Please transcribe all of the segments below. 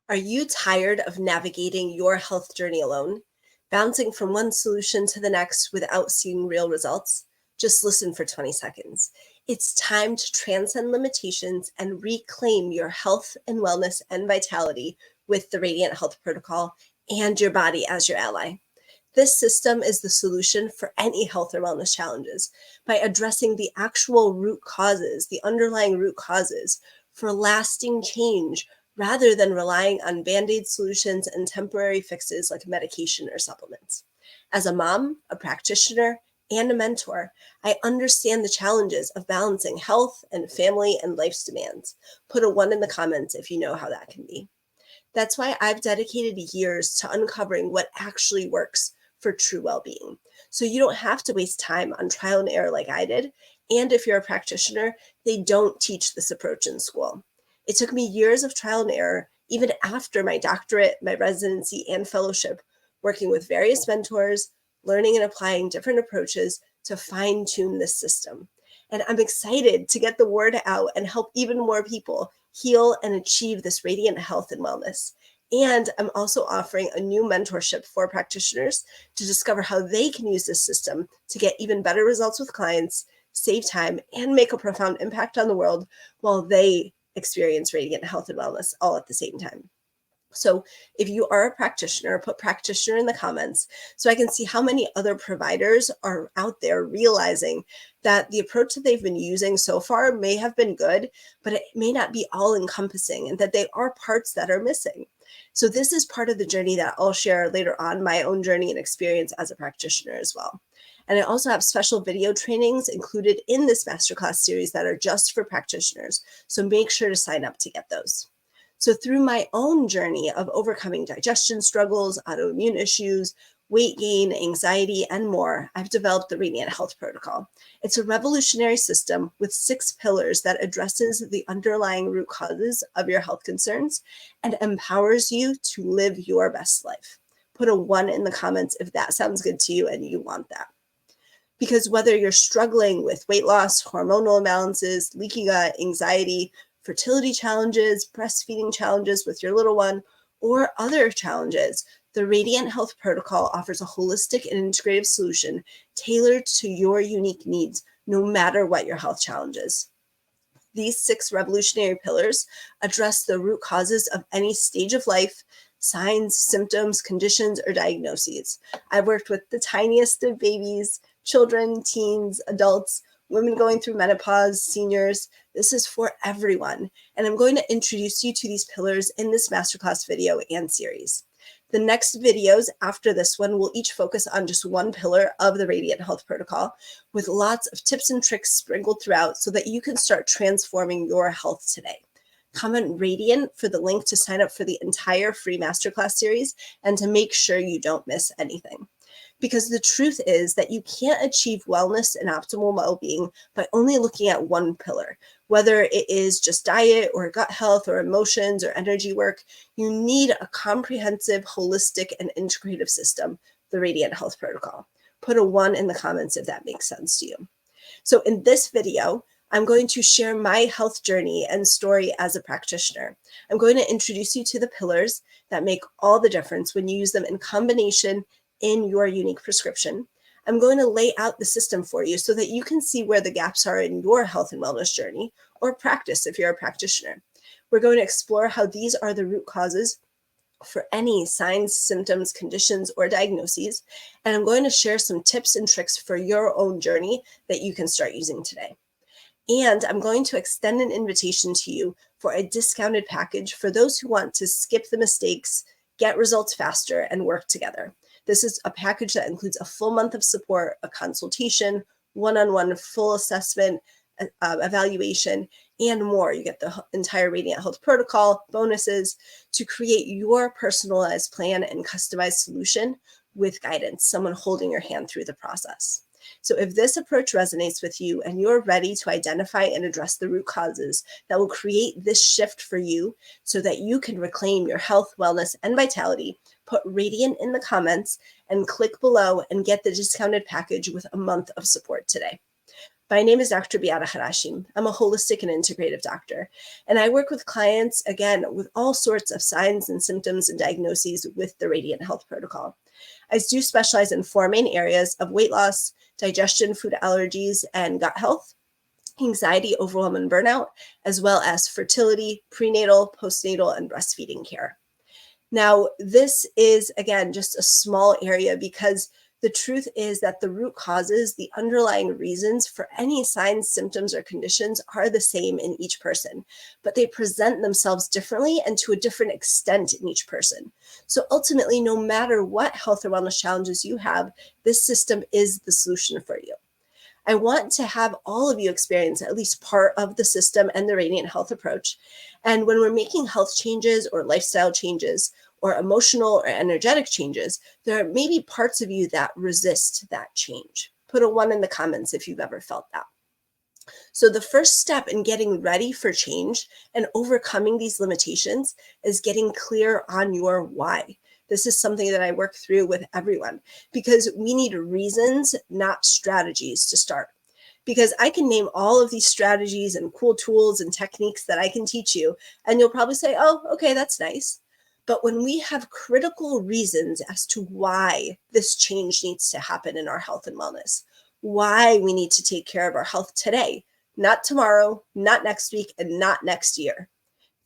Are you tired of navigating your health journey alone, bouncing from one solution to the next without seeing real results? Just listen for 20 seconds. It's time to transcend limitations and reclaim your health and wellness and vitality with the Radiant Health Protocol and your body as your ally. This system is the solution for any health or wellness challenges by addressing the actual root causes, the underlying root causes for lasting change, rather than relying on band-aid solutions and temporary fixes like medication or supplements. As a mom, a practitioner, and a mentor, I understand the challenges of balancing health and family and life's demands. Put a 1 in the comments if you know how that can be. That's why I've dedicated years to uncovering what actually works for true well-being. So you don't have to waste time on trial and error like I did. And if you're a practitioner, they don't teach this approach in school. It took me years of trial and error, even after my doctorate, my residency, and fellowship, working with various mentors, learning and applying different approaches to fine-tune this system. And I'm excited to get the word out and help even more people heal and achieve this radiant health and wellness. And I'm also offering a new mentorship for practitioners to discover how they can use this system to get even better results with clients, save time, and make a profound impact on the world while they experience radiant health and wellness all at the same time. So if you are a practitioner, put practitioner in the comments so I can see how many other providers are out there realizing that the approach that they've been using so far may have been good, but it may not be all encompassing and that they are parts that are missing. So this is part of the journey that I'll share later on, my own journey and experience as a practitioner as well. And I also have special video trainings included in this Masterclass series that are just for practitioners. So make sure to sign up to get those. So through my own journey of overcoming digestion struggles, autoimmune issues, weight gain, anxiety, and more, I've developed the Radiant Health Protocol. It's a revolutionary system with 6 pillars that addresses the underlying root causes of your health concerns and empowers you to live your best life. Put a 1 in the comments if that sounds good to you and you want that. Because whether you're struggling with weight loss, hormonal imbalances, leaky gut, anxiety, fertility challenges, breastfeeding challenges with your little one, or other challenges, the Radiant Health Protocol offers a holistic and integrative solution tailored to your unique needs, no matter what your health challenges. These 6 revolutionary pillars address the root causes of any stage of life, signs, symptoms, conditions, or diagnoses. I've worked with the tiniest of babies, children, teens, adults, women going through menopause, seniors. This is for everyone. And I'm going to introduce you to these pillars in this masterclass video and series. The next videos after this one will each focus on just one pillar of the Radiant Health Protocol with lots of tips and tricks sprinkled throughout so that you can start transforming your health today. Comment Radiant for the link to sign up for the entire free masterclass series and to make sure you don't miss anything. Because the truth is that you can't achieve wellness and optimal well-being by only looking at one pillar. Whether it is just diet or gut health or emotions or energy work, you need a comprehensive, holistic, and integrative system, the Radiant Health Protocol. Put a 1 in the comments if that makes sense to you. So in this video, I'm going to share my health journey and story as a practitioner. I'm going to introduce you to the pillars that make all the difference when you use them in combination in your unique prescription. I'm going to lay out the system for you so that you can see where the gaps are in your health and wellness journey or practice if you're a practitioner. We're going to explore how these are the root causes for any signs, symptoms, conditions, or diagnoses. And I'm going to share some tips and tricks for your own journey that you can start using today. And I'm going to extend an invitation to you for a discounted package for those who want to skip the mistakes, get results faster, and work together. This is a package that includes a full month of support, a consultation, one-on-one full assessment, evaluation, and more. You get the entire Radiant Health Protocol, bonuses to create your personalized plan and customized solution with guidance, someone holding your hand through the process. So if this approach resonates with you and you're ready to identify and address the root causes that will create this shift for you so that you can reclaim your health, wellness, and vitality, put Radiant in the comments and click below and get the discounted package with a month of support today. My name is Dr. Beata Harasim. I'm a holistic and integrative doctor, and I work with clients, again, with all sorts of signs and symptoms and diagnoses with the Radiant Health Protocol. I do specialize in 4 main areas of weight loss, digestion, food allergies, and gut health, anxiety, overwhelm, and burnout, as well as fertility, prenatal, postnatal, and breastfeeding care. Now, this is, again, just a small area because the truth is that the root causes, the underlying reasons for any signs, symptoms, or conditions are the same in each person, but they present themselves differently and to a different extent in each person. So ultimately, no matter what health or wellness challenges you have, this system is the solution for you. I want to have all of you experience at least part of the system and the Radiant Health approach. And when we're making health changes or lifestyle changes or emotional or energetic changes, there may be parts of you that resist that change. Put a 1 in the comments if you've ever felt that. So the first step in getting ready for change and overcoming these limitations is getting clear on your why. This is something that I work through with everyone because we need reasons, not strategies to start. Because I can name all of these strategies and cool tools and techniques that I can teach you, and you'll probably say, oh, okay, that's nice. But when we have critical reasons as to why this change needs to happen in our health and wellness, why we need to take care of our health today, not tomorrow, not next week, and not next year,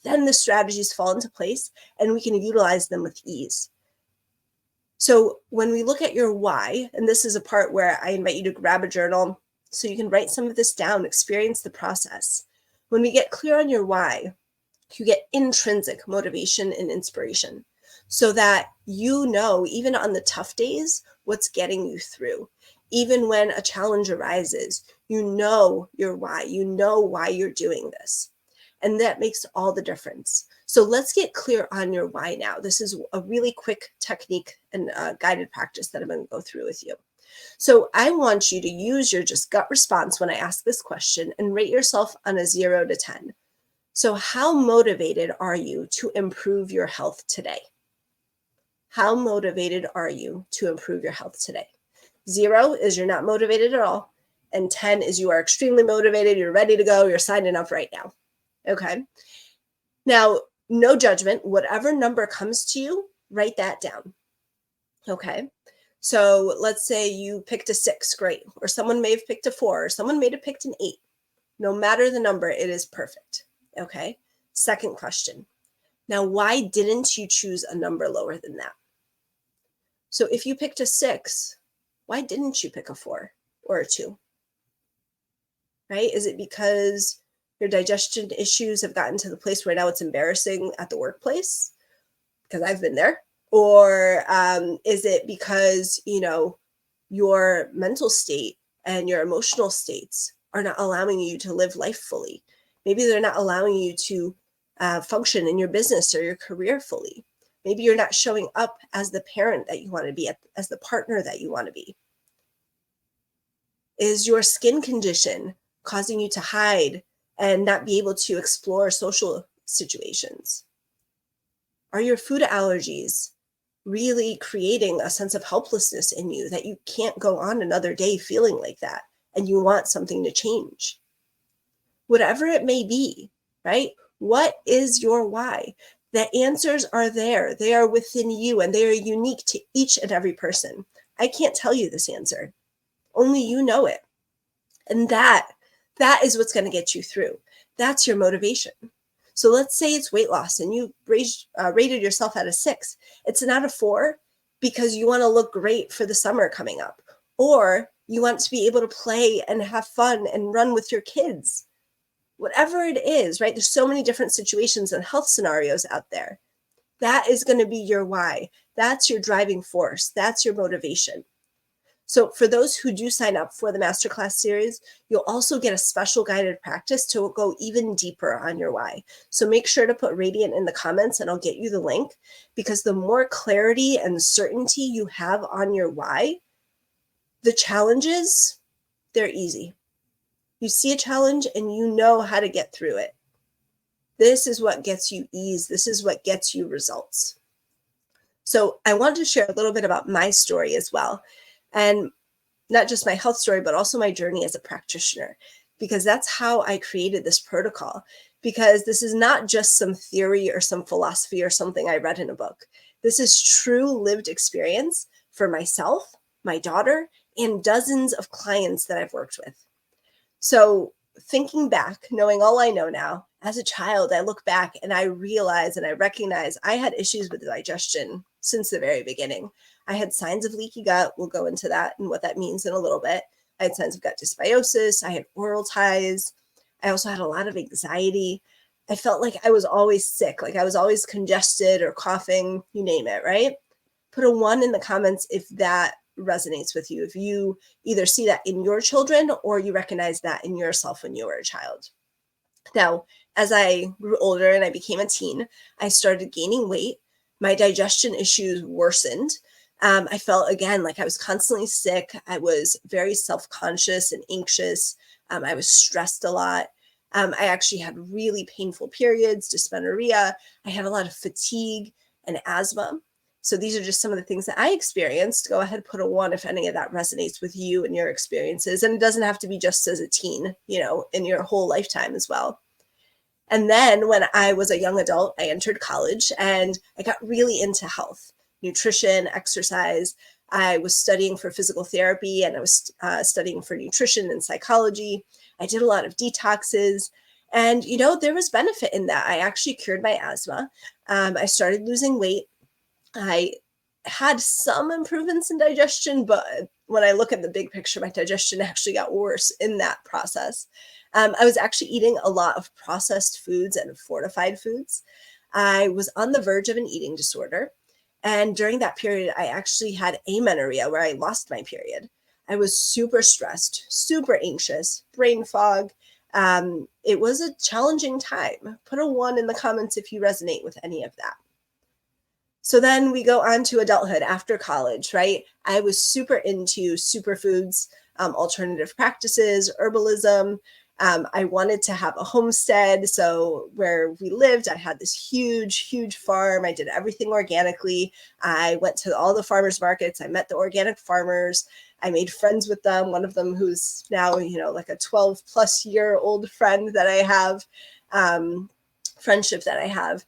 then the strategies fall into place and we can utilize them with ease. So when we look at your why, and this is a part where I invite you to grab a journal so you can write some of this down, experience the process. When we get clear on your why, you get intrinsic motivation and inspiration so that you know, even on the tough days, what's getting you through. Even when a challenge arises, you know your why, you know why you're doing this. And that makes all the difference. So let's get clear on your why now. This is a really quick technique and guided practice that I'm going to go through with you. So I want you to use your just gut response when I ask this question and rate yourself on a 0 to 10. So how motivated are you to improve your health today? How motivated are you to improve your health today? 0 is you're not motivated at all. And 10 is you are extremely motivated. You're ready to go. You're signing up right now. Okay. Now, no judgment. Whatever number comes to you, write that down. Okay. So let's say you picked a 6, great. Or someone may have picked a 4, or someone may have picked an 8. No matter the number, it is perfect. Okay. Second question. Now, why didn't you choose a number lower than that? So if you picked a 6, why didn't you pick a 4 or a 2? Right? Is it because your digestion issues have gotten to the place where now it's embarrassing at the workplace? Because I've been there. Or is it because, your mental state and your emotional states are not allowing you to live life fully? Maybe they're not allowing you to function in your business or your career fully. Maybe you're not showing up as the parent that you want to be, as the partner that you want to be. Is your skin condition causing you to hide and not be able to explore social situations? Are your food allergies really creating a sense of helplessness in you that you can't go on another day feeling like that and you want something to change? Whatever it may be, right? What is your why? The answers are there. They are within you and they are unique to each and every person. I can't tell you this answer. Only you know it. And that is what's going to get you through. That's your motivation. So let's say it's weight loss and you rated yourself at a 6. It's not a 4 because you want to look great for the summer coming up, or you want to be able to play and have fun and run with your kids. Whatever it is, right? There's so many different situations and health scenarios out there. That is going to be your why. That's your driving force. That's your motivation. So for those who do sign up for the Masterclass Series, you'll also get a special guided practice to go even deeper on your why. So make sure to put Radiant in the comments and I'll get you the link, because the more clarity and certainty you have on your why, the challenges, they're easy. You see a challenge and you know how to get through it. This is what gets you ease. This is what gets you results. So I want to share a little bit about my story as well. And not just my health story, but also my journey as a practitioner, because that's how I created this protocol. Because this is not just some theory or some philosophy or something I read in a book. This is true lived experience for myself, my daughter, and dozens of clients that I've worked with. So thinking back, knowing all I know now, as a child, I look back and I realize and I recognize I had issues with digestion since the very beginning. I had signs of leaky gut. We'll go into that and what that means in a little bit. I had signs of gut dysbiosis. I had oral ties. I also had a lot of anxiety. I felt like I was always sick, like I was always congested or coughing, you name it, right? Put a 1 in the comments if that resonates with you, if you either see that in your children or you recognize that in yourself when you were a child. Now, as I grew older and I became a teen, I started gaining weight. My digestion issues worsened. I felt, again, like I was constantly sick. I was very self-conscious and anxious. I was stressed a lot. I actually had really painful periods, dysmenorrhea. I had a lot of fatigue and asthma. So these are just some of the things that I experienced. Go ahead, put a 1 if any of that resonates with you and your experiences. And it doesn't have to be just as a teen, in your whole lifetime as well. And then when I was a young adult, I entered college and I got really into health, nutrition, exercise. I was studying for physical therapy and I was studying for nutrition and psychology. I did a lot of detoxes. And, there was benefit in that. I actually cured my asthma. I started losing weight. I had some improvements in digestion, but when I look at the big picture, my digestion actually got worse in that process. I was actually eating a lot of processed foods and fortified foods. I was on the verge of an eating disorder. And during that period, I actually had amenorrhea where I lost my period. I was super stressed, super anxious, brain fog. It was a challenging time. Put a 1 in the comments if you resonate with any of that. So then we go on to adulthood after college, right? I was super into superfoods, alternative practices, herbalism. I wanted to have a homestead. So where we lived, I had this huge, huge farm. I did everything organically. I went to all the farmers markets. I met the organic farmers. I made friends with them. One of them who's now, like a 12 plus year old friend that I have, friendship that I have.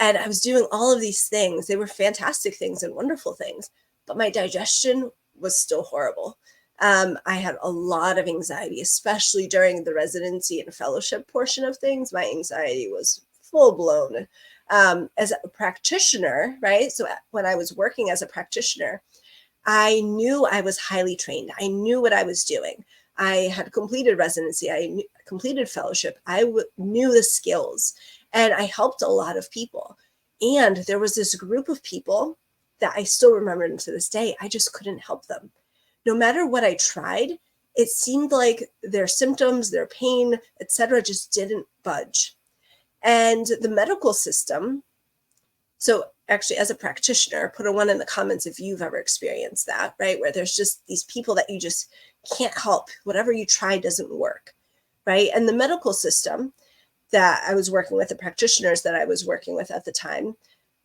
And I was doing all of these things. They were fantastic things and wonderful things, but my digestion was still horrible. I had a lot of anxiety, especially during the residency and fellowship portion of things. My anxiety was full blown. As a practitioner, right? So when I was working as a practitioner, I knew I was highly trained. I knew what I was doing. I had completed residency. I completed fellowship. I knew the skills. And I helped a lot of people. And there was this group of people that I still remember to this day. I just couldn't help them. No matter what I tried, it seemed like their symptoms, their pain, etc., just didn't budge. And the medical system, so actually as a practitioner, put a 1 in the comments if you've ever experienced that, right? Where there's just these people that you just can't help. Whatever you try doesn't work, right? And the medical system that I was working with, the practitioners that I was working with at the time,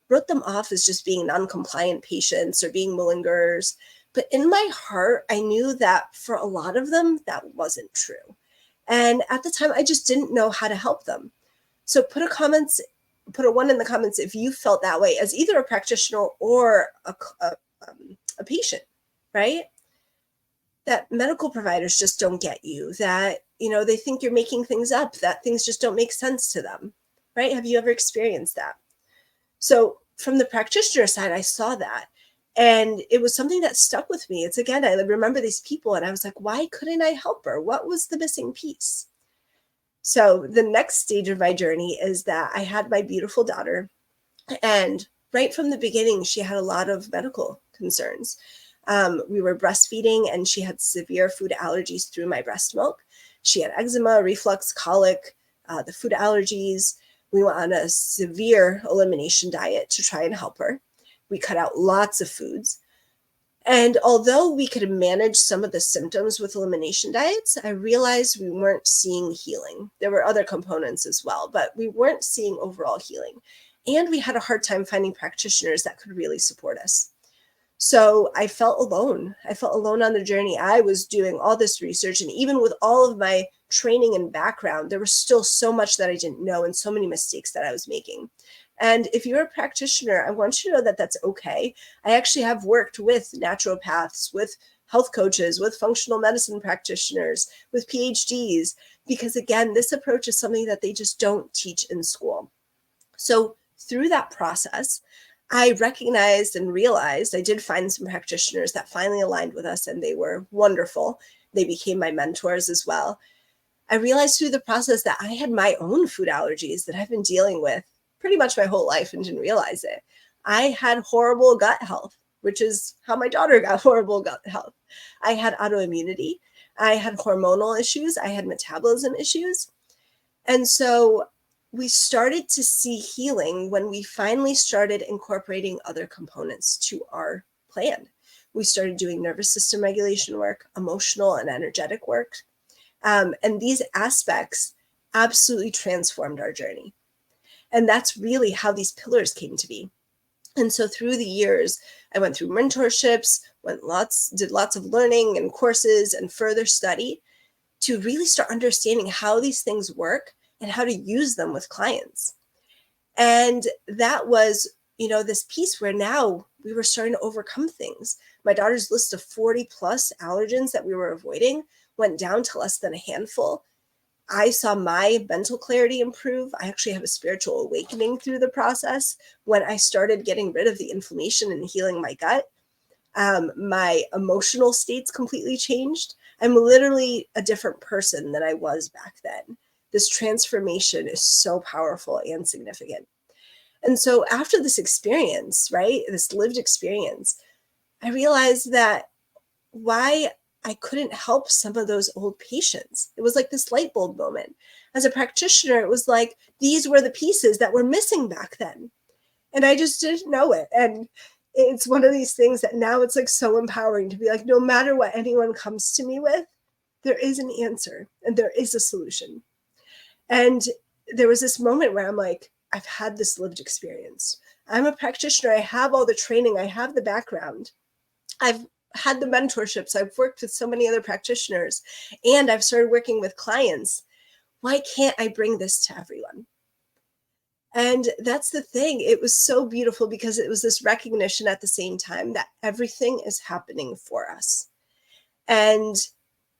wrote them off as just being non-compliant patients or being malingerers. But in my heart, I knew that for a lot of them, that wasn't true. And at the time, I just didn't know how to help them. So put a 1 in the comments if you felt that way as either a practitioner or a patient, right? That medical providers just don't get you, that, they think you're making things up, that things just don't make sense to them, right? Have you ever experienced that? So from the practitioner side, I saw that. And it was something that stuck with me. It's, again, I remember these people and I was like, why couldn't I help her? What was the missing piece? So the next stage of my journey is that I had my beautiful daughter. And right from the beginning, she had a lot of medical concerns. We were breastfeeding and she had severe food allergies through my breast milk. She had eczema, reflux, colic, the food allergies. We went on a severe elimination diet to try and help her. We cut out lots of foods. And although we could manage some of the symptoms with elimination diets, I realized we weren't seeing healing. There were other components as well, but we weren't seeing overall healing. And we had a hard time finding practitioners that could really support us. So I felt alone. I felt alone on the journey. I was doing all this research, and even with all of my training and background, there was still so much that I didn't know and so many mistakes that I was making. And if you're a practitioner, I want you to know that that's okay. I actually have worked with naturopaths, with health coaches, with functional medicine practitioners, with PhDs, because again, this approach is something that they just don't teach in school. So through that process, I recognized and realized I did find some practitioners that finally aligned with us, and they were wonderful. They became my mentors as well. I realized through the process that I had my own food allergies that I've been dealing with pretty much my whole life and didn't realize it. I had horrible gut health, which is how my daughter got horrible gut health. I had autoimmunity. I had hormonal issues. I had metabolism issues. And so we started to see healing when we finally started incorporating other components to our plan. We started doing nervous system regulation work, emotional and energetic work. And these aspects absolutely transformed our journey. And that's really how these pillars came to be. And so through the years, I went through mentorships, did lots of learning and courses and further study to really start understanding how these things work and how to use them with clients. And that was, this piece where now we were starting to overcome things. My daughter's list of 40 plus allergens that we were avoiding went down to less than a handful. I saw my mental clarity improve. I actually have a spiritual awakening through the process when I started getting rid of the inflammation and healing my gut. My emotional states completely changed. I'm literally a different person than I was back then. This transformation is so powerful and significant. And so after this experience, right, this lived experience, I realized that why I couldn't help some of those old patients. It was like this light bulb moment. As a practitioner, it was like these were the pieces that were missing back then. And I just didn't know it. And it's one of these things that now it's like so empowering to be like, no matter what anyone comes to me with, there is an answer and there is a solution. And there was this moment where I'm like, I've had this lived experience. I'm a practitioner. I have all the training. I have the background. I've had the mentorships. I've worked with so many other practitioners, and I've started working with clients. Why can't I bring this to everyone? And that's the thing. It was so beautiful because it was this recognition at the same time that everything is happening for us. And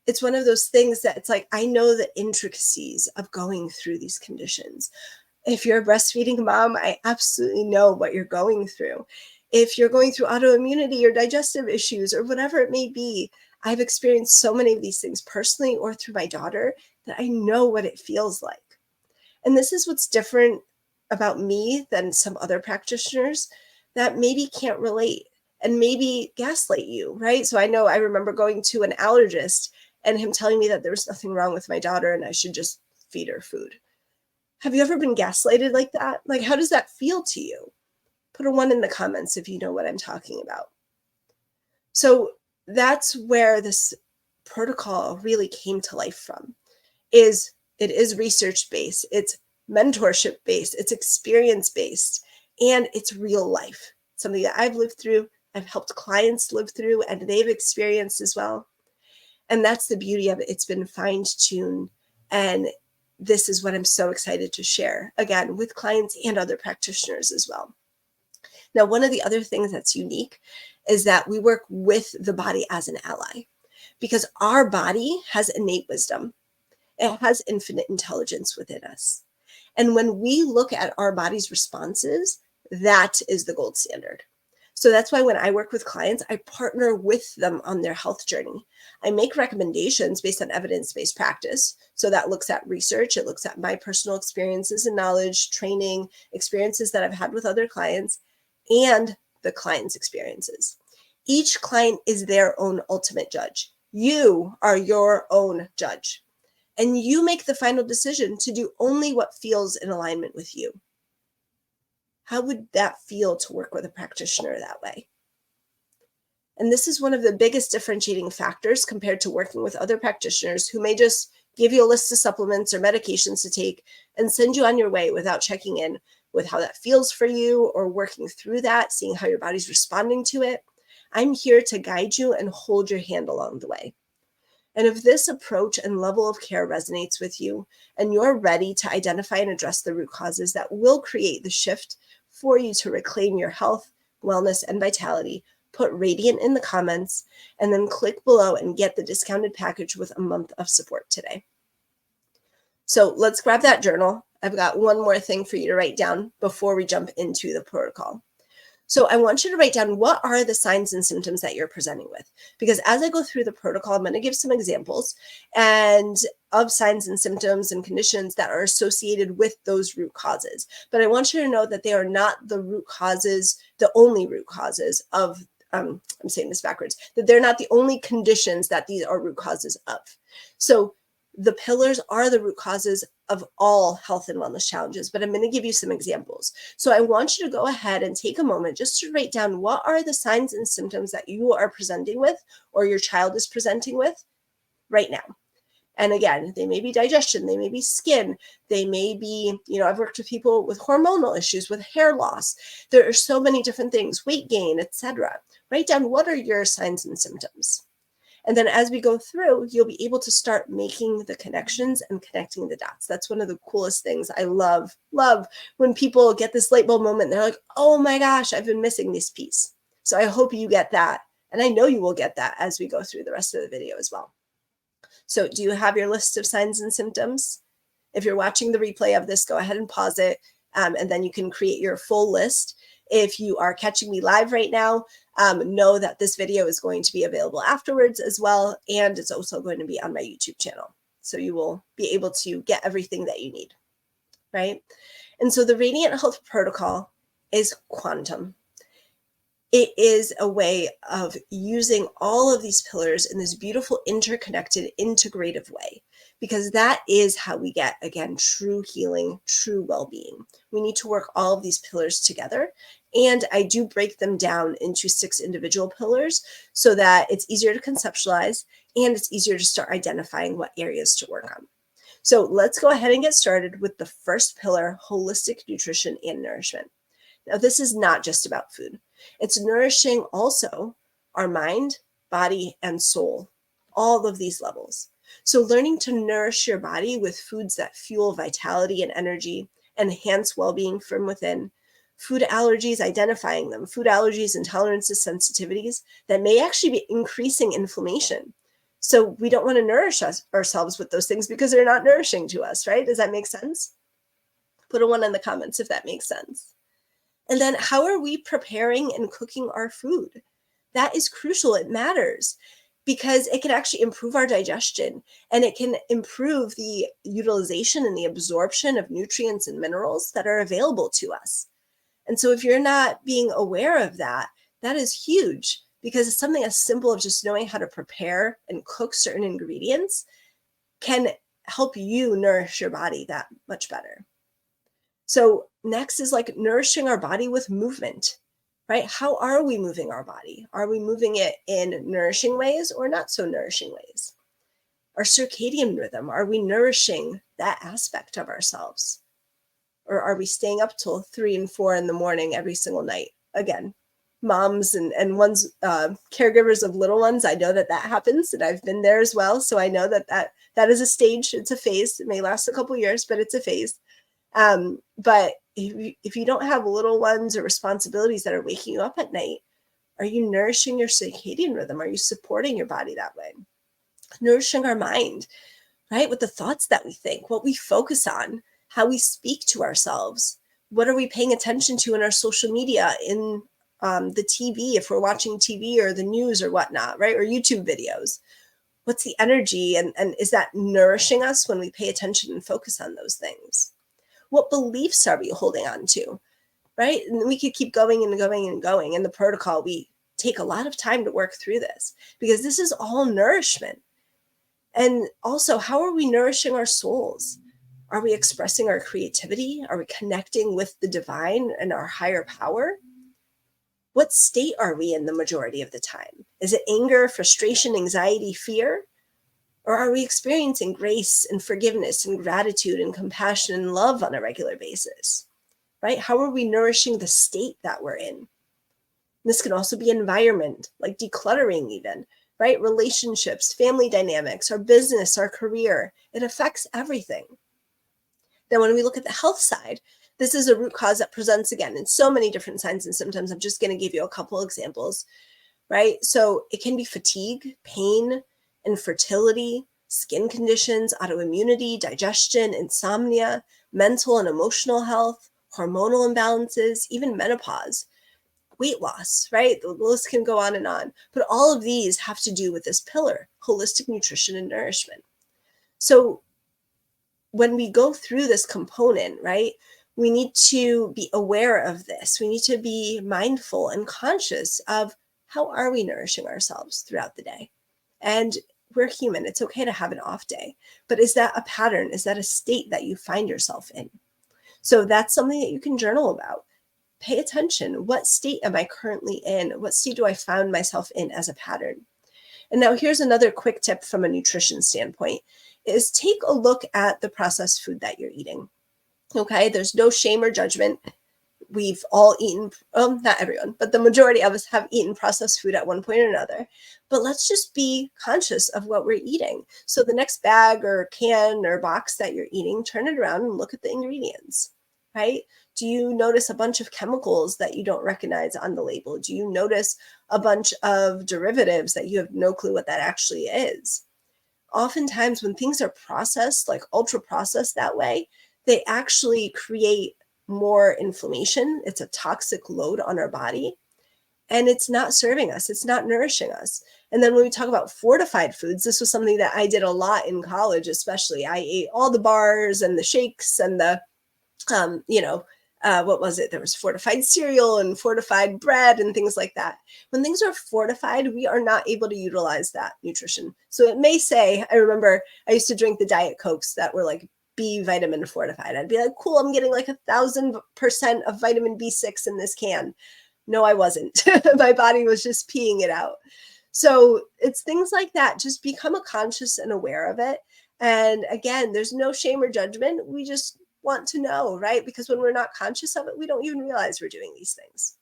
it's one of those things that it's like, I know the intricacies of going through these conditions. If you're a breastfeeding mom, I absolutely know what you're going through. If you're going through autoimmunity or digestive issues or whatever it may be, I've experienced so many of these things personally or through my daughter that I know what it feels like. And this is what's different about me than some other practitioners that maybe can't relate and maybe gaslight you, right? So I remember going to an allergist and him telling me that there was nothing wrong with my daughter and I should just feed her food. Have you ever been gaslighted like that? Like, how does that feel to you? Put a 1 in the comments if you know what I'm talking about. So that's where this protocol really came to life from. It is research-based, it's mentorship-based, it's experience-based, and it's real life. Something that I've lived through, I've helped clients live through, and they've experienced as well. And that's the beauty of it. It's been fine-tuned, and this is what I'm so excited to share, again, with clients and other practitioners as well. Now, one of the other things that's unique is that we work with the body as an ally because our body has innate wisdom. It has infinite intelligence within us. And when we look at our body's responses, that is the gold standard. So that's why when I work with clients, I partner with them on their health journey. I make recommendations based on evidence-based practice. So that looks at research. It looks at my personal experiences and knowledge, training, experiences that I've had with other clients, and the client's experiences. Each client is their own ultimate judge. You are your own judge. And you make the final decision to do only what feels in alignment with you. How would that feel to work with a practitioner that way? And this is one of the biggest differentiating factors compared to working with other practitioners who may just give you a list of supplements or medications to take and send you on your way without checking in with how that feels for you or working through that, seeing how your body's responding to it. I'm here to guide you and hold your hand along the way. And if this approach and level of care resonates with you, and you're ready to identify and address the root causes that will create the shift for you to reclaim your health, wellness, and vitality, put radiant in the comments, and then click below and get the discounted package with a month of support today. So let's grab that journal. I've got one more thing for you to write down before we jump into the protocol. So I want you to write down, what are the signs and symptoms that you're presenting with? Because as I go through the protocol, I'm going to give some examples and of signs and symptoms and conditions that are associated with those root causes. But I want you to know that they are not the root causes, the only root causes of, I'm saying this backwards, that they're not the only conditions that these are root causes of. So the pillars are the root causes of all health and wellness challenges, but I'm going to give you some examples. So I want you to go ahead and take a moment just to write down, what are the signs and symptoms that you are presenting with or your child is presenting with right now. And again, they may be digestion, they may be skin, they may be, I've worked with people with hormonal issues, with hair loss. There are so many different things, weight gain, etc. Write down, what are your signs and symptoms? And then as we go through, you'll be able to start making the connections and connecting the dots. That's one of the coolest things. I love when people get this light bulb moment. They're like, oh my gosh, I've been missing this piece. So I hope you get that. And I know you will get that as we go through the rest of the video as well. So do you have your list of signs and symptoms? If you're watching the replay of this, go ahead and pause it. And then you can create your full list. If you are catching me live right now, know that this video is going to be available afterwards as well. And it's also going to be on my YouTube channel. So you will be able to get everything that you need, right? And so the Radiant Health Protocol is quantum. It is a way of using all of these pillars in this beautiful, interconnected, integrative way, because that is how we get, again, true healing, true well-being. We need to work all of these pillars together. And I do break them down into 6 individual pillars so that it's easier to conceptualize and it's easier to start identifying what areas to work on. So let's go ahead and get started with the first pillar, holistic nutrition and nourishment. Now, this is not just about food. It's nourishing also our mind, body, and soul, all of these levels. So learning to nourish your body with foods that fuel vitality and energy, enhance well-being from within, food allergies, identifying them, food allergies, intolerances, sensitivities that may actually be increasing inflammation. So we don't want to nourish ourselves with those things because they're not nourishing to us, right? Does that make sense? Put a 1 in the comments if that makes sense. And then how are we preparing and cooking our food? That is crucial. It matters because it can actually improve our digestion and it can improve the utilization and the absorption of nutrients and minerals that are available to us. And so if you're not being aware of that, that is huge, because it's something as simple as just knowing how to prepare and cook certain ingredients can help you nourish your body that much better. So next is like nourishing our body with movement, right? How are we moving our body? Are we moving it in nourishing ways or not so nourishing ways? Our circadian rhythm, are we nourishing that aspect of ourselves? Or are we staying up till 3 and 4 in the morning every single night? Again, moms and ones, caregivers of little ones, I know that happens, and I've been there as well. So I know that is a stage, it's a phase. It may last a couple years, but it's a phase. But if you don't have little ones or responsibilities that are waking you up at night, are you nourishing your circadian rhythm? Are you supporting your body that way? Nourishing our mind, right? With the thoughts that we think, what we focus on, how we speak to ourselves. What are we paying attention to in our social media, in the TV, if we're watching TV or the news or whatnot, right? Or YouTube videos. What's the energy? And is that nourishing us when we pay attention and focus on those things? What beliefs are we holding on to, right? And we could keep going and going and going. In the protocol, we take a lot of time to work through this because this is all nourishment. And also, how are we nourishing our souls? Are we expressing our creativity? Are we connecting with the divine and our higher power? What state are we in the majority of the time? Is it anger, frustration, anxiety, fear? Or are we experiencing grace and forgiveness and gratitude and compassion and love on a regular basis, right? How are we nourishing the state that we're in? This can also be environment, like decluttering even, right? Relationships, family dynamics, our business, our career. It affects everything. Then when we look at the health side, this is a root cause that presents again in so many different signs and symptoms. I'm just going to give you a couple examples, right? So it can be fatigue, pain, infertility, skin conditions, autoimmunity, digestion, insomnia, mental and emotional health, hormonal imbalances, even menopause, weight loss, right? The list can go on and on. But all of these have to do with this pillar, holistic nutrition and nourishment. So when we go through this component, right, we need to be aware of this. We need to be mindful and conscious of how are we nourishing ourselves throughout the day. And we're human. It's okay to have an off day. But is that a pattern? Is that a state that you find yourself in? So that's something that you can journal about. Pay attention. What state am I currently in? What state do I find myself in as a pattern? And now here's another quick tip from a nutrition standpoint is take a look at the processed food that you're eating. Okay, there's no shame or judgment. We've all eaten, not everyone, but the majority of us have eaten processed food at one point or another. But let's just be conscious of what we're eating. So the next bag or can or box that you're eating, turn it around and look at the ingredients, right? Do you notice a bunch of chemicals that you don't recognize on the label? Do you notice a bunch of derivatives that you have no clue what that actually is? Oftentimes when things are processed, like ultra processed that way, they actually create more inflammation. It's a toxic load on our body and it's not serving us. It's not nourishing us. And then when we talk about fortified foods, this was something that I did a lot in college, especially. I ate all the bars and the shakes and the, what was it? There was fortified cereal and fortified bread and things like that. When things are fortified, we are not able to utilize that nutrition. So it may say, I remember I used to drink the Diet Cokes that were like B vitamin fortified. I'd be like, cool, I'm getting like 1,000% of vitamin B6 in this can. No, I wasn't. My body was just peeing it out. So it's things like that. Just become conscious and aware of it. And again, there's no shame or judgment. We just want to know, right? Because when we're not conscious of it, we don't even realize we're doing these things.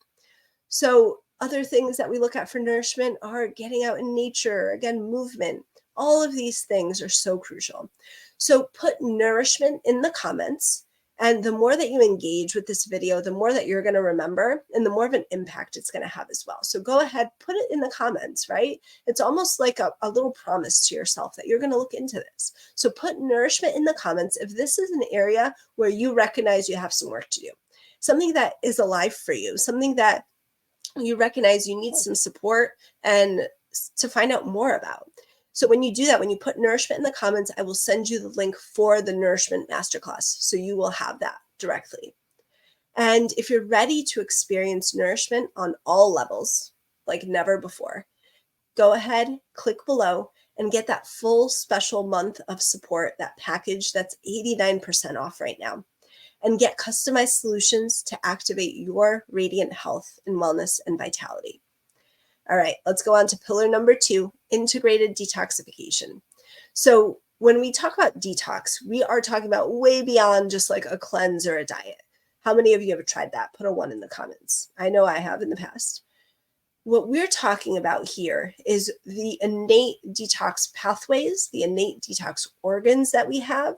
So other things that we look at for nourishment are getting out in nature, again, movement. All of these things are so crucial. So put nourishment in the comments. And the more that you engage with this video, the more that you're going to remember and the more of an impact it's going to have as well. So go ahead, put it in the comments, right? It's almost like a little promise to yourself that you're going to look into this. So put nourishment in the comments if this is an area where you recognize you have some work to do, something that is alive for you, something that you recognize you need some support and to find out more about. So when you do that, when you put nourishment in the comments, I will send you the link for the nourishment masterclass. So you will have that directly. And if you're ready to experience nourishment on all levels, like never before, go ahead, click below and get that full special month of support, that package that's 89% off right now, and get customized solutions to activate your radiant health and wellness and vitality. All right, let's go on to pillar number 2, integrated detoxification. So when we talk about detox, we are talking about way beyond just like a cleanse or a diet. How many of you have tried that? Put a 1 in the comments. I know I have in the past. What we're talking about here is the innate detox pathways, the innate detox organs that we have,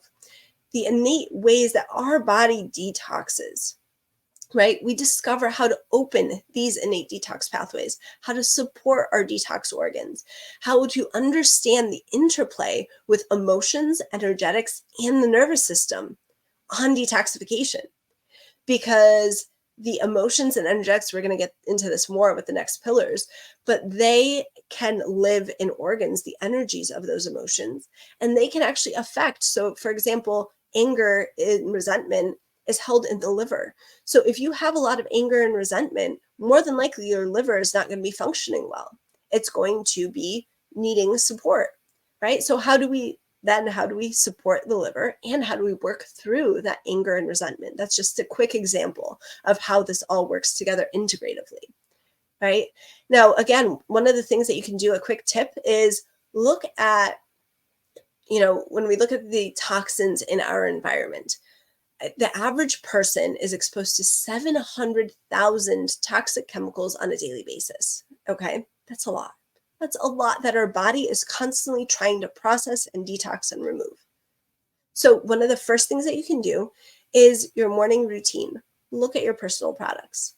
the innate ways that our body detoxes. Right? We discover how to open these innate detox pathways, how to support our detox organs, how to understand the interplay with emotions, energetics, and the nervous system on detoxification. Because the emotions and energetics, we're going to get into this more with the next pillars, but they can live in organs, the energies of those emotions, and they can actually affect. So for example, anger and resentment is held in the liver. So if you have a lot of anger and resentment, more than likely your liver is not going to be functioning well. It's going to be needing support, right? So how do we support the liver and how do we work through that anger and resentment? That's just a quick example of how this all works together integratively, right? Now, again, one of the things that you can do, a quick tip, is look at, when we look at the toxins in our environment, The average person is exposed to 700,000 toxic chemicals on a daily basis. Okay, that's a lot. That's a lot that our body is constantly trying to process and detox and remove. So one of the first things that you can do is your morning routine. Look at your personal products.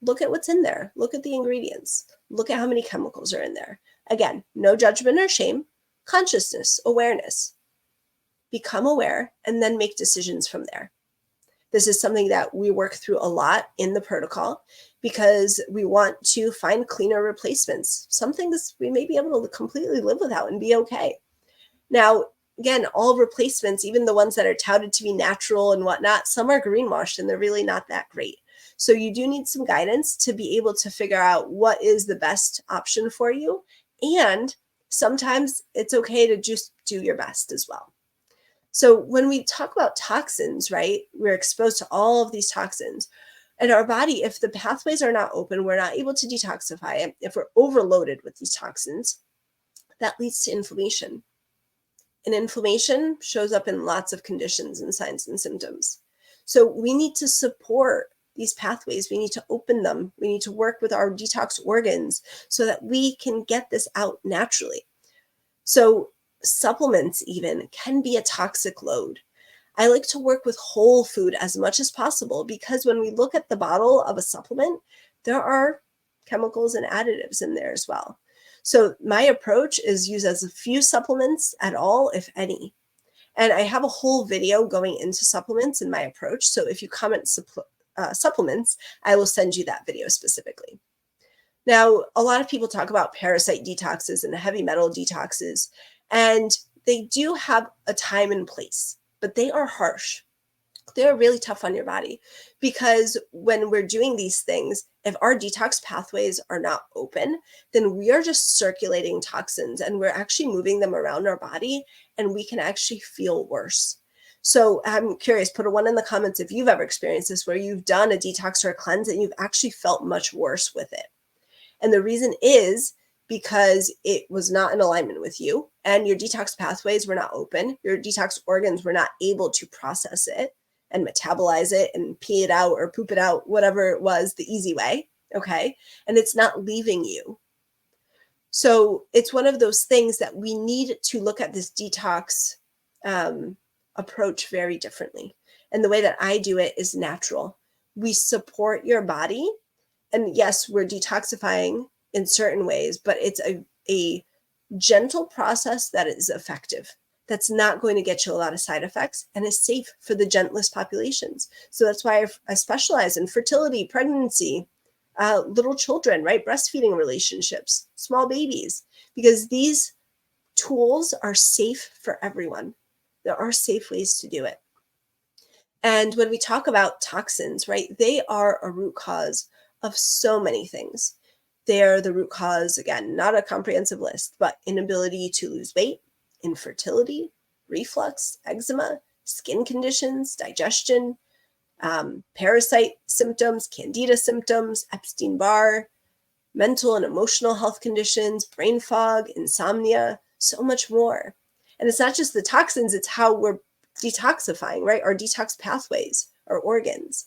Look at what's in there. Look at the ingredients. Look at how many chemicals are in there. Again, no judgment or shame, consciousness, awareness. Become aware and then make decisions from there. This is something that we work through a lot in the protocol because we want to find cleaner replacements. Some things we may be able to completely live without and be okay. Now, again, all replacements, even the ones that are touted to be natural and whatnot, some are greenwashed and they're really not that great. So you do need some guidance to be able to figure out what is the best option for you. And sometimes it's okay to just do your best as well. So when we talk about toxins, right, we're exposed to all of these toxins. And our body, if the pathways are not open, we're not able to detoxify it. If we're overloaded with these toxins, that leads to inflammation. And inflammation shows up in lots of conditions and signs and symptoms. So we need to support these pathways. We need to open them. We need to work with our detox organs so that we can get this out naturally. So supplements even can be a toxic load. I like to work with whole food as much as possible because when we look at the bottle of a supplement, there are chemicals and additives in there as well. So my approach is use as few supplements at all, if any. And I have a whole video going into supplements in my approach. So if you comment supplements, I will send you that video specifically. Now, a lot of people talk about parasite detoxes and heavy metal detoxes, and they do have a time and place, but they are harsh. They're really tough on your body because when we're doing these things, if our detox pathways are not open, then we are just circulating toxins and we're actually moving them around our body and we can actually feel worse. So I'm curious, put a 1 in the comments if you've ever experienced this, where you've done a detox or a cleanse and you've actually felt much worse with it. And the reason is because it was not in alignment with you and your detox pathways were not open. Your detox organs were not able to process it and metabolize it and pee it out or poop it out, whatever it was, the easy way. Okay. And it's not leaving you. So it's one of those things that we need to look at this detox approach very differently. And the way that I do it is natural. We support your body. And yes, we're detoxifying in certain ways, but it's a gentle process that is effective. That's not going to get you a lot of side effects and is safe for the gentlest populations. So that's why I specialize in fertility, pregnancy, little children, right? Breastfeeding relationships, small babies, because these tools are safe for everyone. There are safe ways to do it. And when we talk about toxins, right, they are a root cause of so many things. They're the root cause, again, not a comprehensive list, but inability to lose weight, infertility, reflux, eczema, skin conditions, digestion, parasite symptoms, candida symptoms, Epstein-Barr, mental and emotional health conditions, brain fog, insomnia, so much more. And it's not just the toxins, it's how we're detoxifying, right? Our detox pathways, our organs.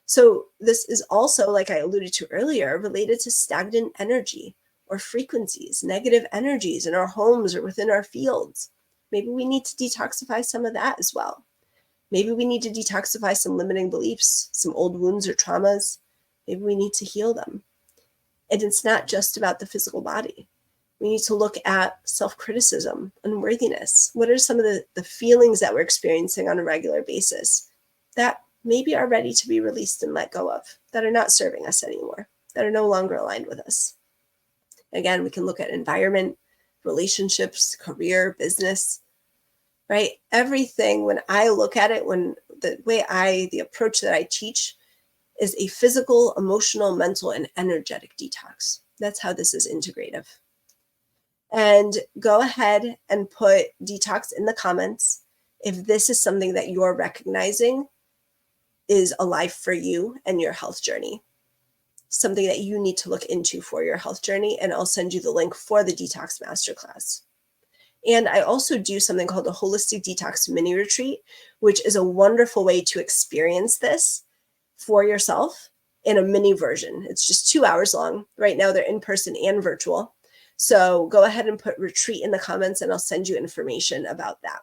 So this is also, like I alluded to earlier, related to stagnant energy or frequencies, negative energies in our homes or within our fields. Maybe we need to detoxify some of that as well. Maybe we need to detoxify some limiting beliefs, some old wounds or traumas. Maybe we need to heal them. And it's not just about the physical body. We need to look at self-criticism, unworthiness. What are some of the feelings that we're experiencing on a regular basis that maybe are ready to be released and let go of, that are not serving us anymore, that are no longer aligned with us? Again, we can look at environment, relationships, career, business, right? Everything, when I look at it, the approach that I teach is a physical, emotional, mental, and energetic detox. That's how this is integrative. And go ahead and put detox in the comments if this is something that you're recognizing is alive for you and your health journey, something that you need to look into for your health journey. And I'll send you the link for the Detox Masterclass. And I also do something called a holistic detox mini retreat, which is a wonderful way to experience this for yourself in a mini version. It's just 2 hours long. Right now they're in person and virtual. So go ahead and put retreat in the comments and I'll send you information about that.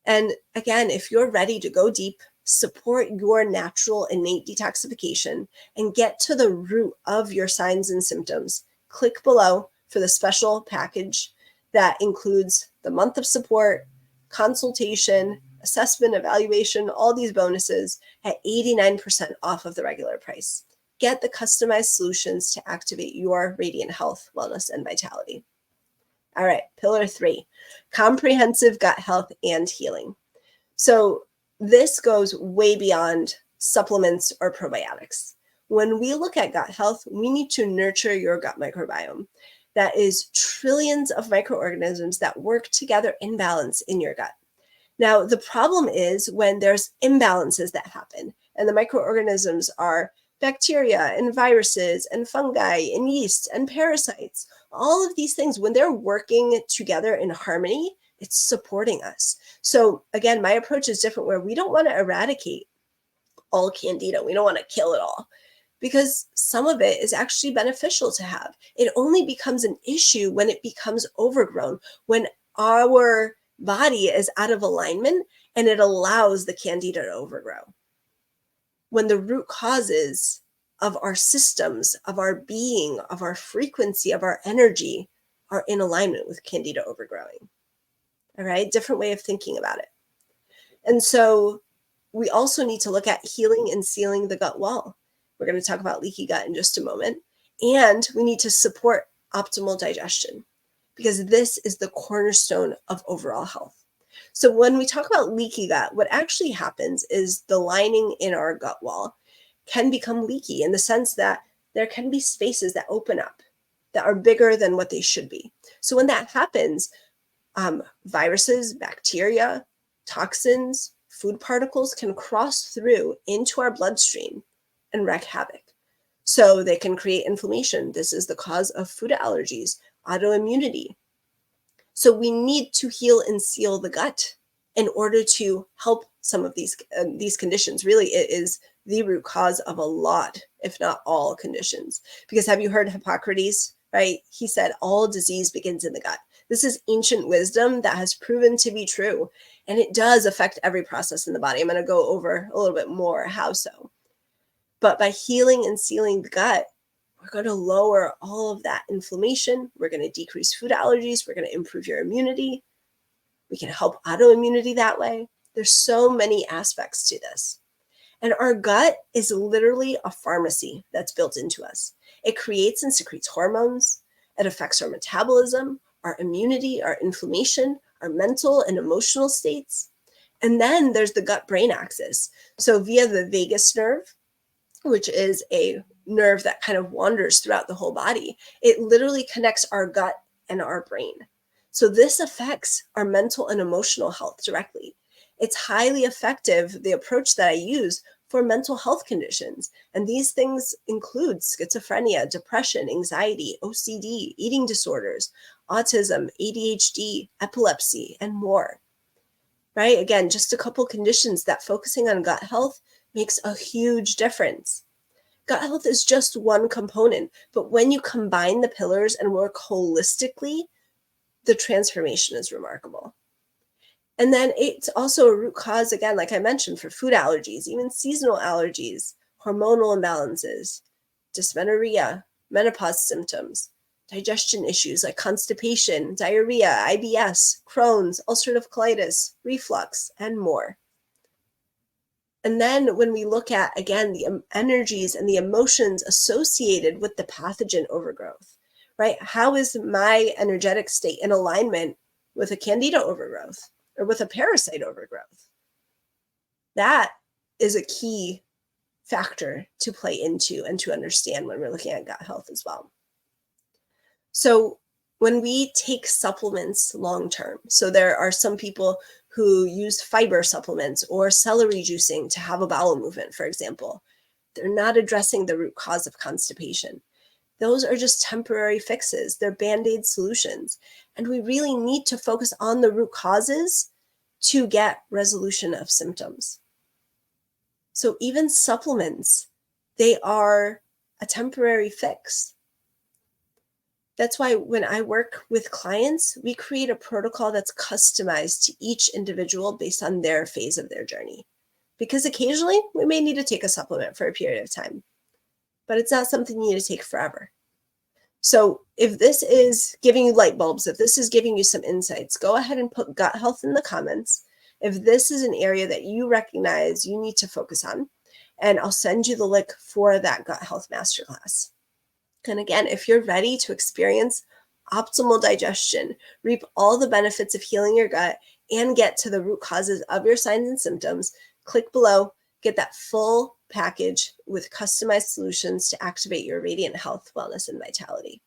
And again, if you're ready to go deep, support your natural innate detoxification, and get to the root of your signs and symptoms, click below for the special package that includes the month of support, consultation, assessment, evaluation, all these bonuses at 89% off of the regular price. Get the customized solutions to activate your radiant health, wellness, and vitality. All right, pillar 3, comprehensive gut health and healing. So this goes way beyond supplements or probiotics. When we look at gut health, we need to nurture your gut microbiome. That is trillions of microorganisms that work together in balance in your gut. Now, the problem is when there's imbalances that happen, and the microorganisms are bacteria and viruses and fungi and yeast and parasites. All of these things, when they're working together in harmony, it's supporting us. So again, my approach is different, where we don't want to eradicate all candida. We don't want to kill it all, because some of it is actually beneficial to have. It only becomes an issue when it becomes overgrown, when our body is out of alignment and it allows the candida to overgrow. When the root causes of our systems, of our being, of our frequency, of our energy are in alignment with candida overgrowing. All right, different way of thinking about it. And so we also need to look at healing and sealing the gut wall. We're going to talk about leaky gut in just a moment. And we need to support optimal digestion, because this is the cornerstone of overall health. So when we talk about leaky gut, what actually happens is the lining in our gut wall can become leaky, in the sense that there can be spaces that open up that are bigger than what they should be. So when that happens, viruses, bacteria, toxins, food particles can cross through into our bloodstream and wreak havoc. So they can create inflammation. This is the cause of food allergies, autoimmunity. So we need to heal and seal the gut in order to help some of these conditions. Really, it is the root cause of a lot, if not all, conditions. Because have you heard Hippocrates, right? He said all disease begins in the gut. This is ancient wisdom that has proven to be true, and it does affect every process in the body. I'm going to go over a little bit more how so. But by healing and sealing the gut, we're going to lower all of that inflammation. We're going to decrease food allergies. We're going to improve your immunity. We can help autoimmunity that way. There's so many aspects to this. And our gut is literally a pharmacy that's built into us. It creates and secretes hormones. It affects our metabolism, our immunity, our inflammation, our mental and emotional states. And then there's the gut-brain axis. So via the vagus nerve, which is a nerve that kind of wanders throughout the whole body, it literally connects our gut and our brain. So this affects our mental and emotional health directly. It's highly effective, the approach that I use for mental health conditions. And these things include schizophrenia, depression, anxiety, OCD, eating disorders, autism, ADHD, epilepsy, and more. Right? Again, just a couple conditions that focusing on gut health makes a huge difference. Gut health is just one component, but when you combine the pillars and work holistically, the transformation is remarkable. And then it's also a root cause, again, like I mentioned, for food allergies, even seasonal allergies, hormonal imbalances, dysmenorrhea, menopause symptoms, digestion issues like constipation, diarrhea, IBS, Crohn's, ulcerative colitis, reflux, and more. And then when we look at, again, the energies and the emotions associated with the pathogen overgrowth, right? How is my energetic state in alignment with a candida overgrowth or with a parasite overgrowth? That is a key factor to play into and to understand when we're looking at gut health as well. So when we take supplements long-term, so there are some people who use fiber supplements or celery juicing to have a bowel movement, for example, they're not addressing the root cause of constipation. Those are just temporary fixes. They're Band-Aid solutions. And we really need to focus on the root causes to get resolution of symptoms. So even supplements, they are a temporary fix. That's why when I work with clients, we create a protocol that's customized to each individual based on their phase of their journey. Because occasionally we may need to take a supplement for a period of time, but it's not something you need to take forever. So if this is giving you light bulbs, if this is giving you some insights, go ahead and put gut health in the comments. If this is an area that you recognize you need to focus on, and I'll send you the link for that gut health masterclass. And again, if you're ready to experience optimal digestion, reap all the benefits of healing your gut, and get to the root causes of your signs and symptoms, click below, get that full package with customized solutions to activate your radiant health, wellness, and vitality.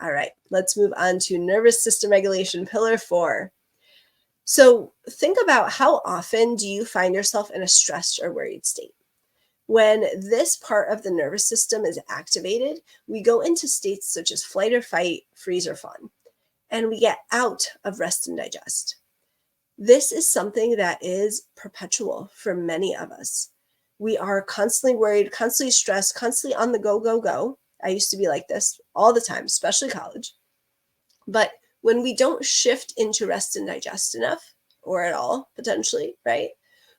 All right, let's move on to nervous system regulation, pillar 4. So think about how often do you find yourself in a stressed or worried state? When this part of the nervous system is activated, we go into states such as flight or fight, freeze or fawn, and we get out of rest and digest. This is something that is perpetual for many of us. We are constantly worried, constantly stressed, constantly on the go, go, go. I used to be like this all the time, especially college. But when we don't shift into rest and digest enough, or at all, potentially, right?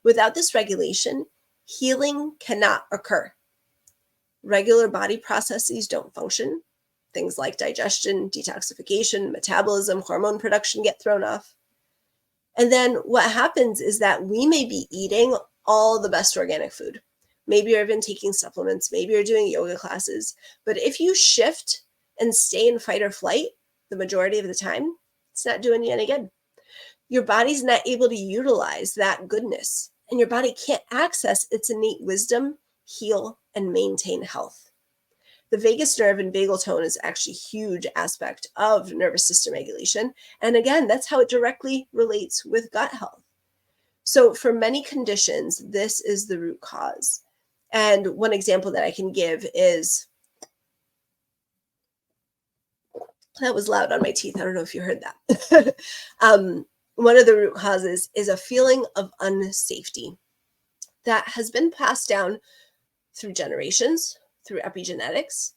Without this regulation, healing cannot occur. Regular body processes don't function. Things like digestion, detoxification, metabolism, hormone production get thrown off. And then what happens is that we may be eating all the best organic food. Maybe you're even taking supplements. Maybe you're doing yoga classes. But if you shift and stay in fight or flight the majority of the time, it's not doing you any good. Your body's not able to utilize that goodness, and your body can't access its innate wisdom, heal, and maintain health. The vagus nerve and vagal tone is actually a huge aspect of nervous system regulation. And again, that's how it directly relates with gut health. So for many conditions, this is the root cause. And one example that I can give is, that was loud on my teeth. I don't know if you heard that. One of the root causes is a feeling of unsafety that has been passed down through generations, through epigenetics,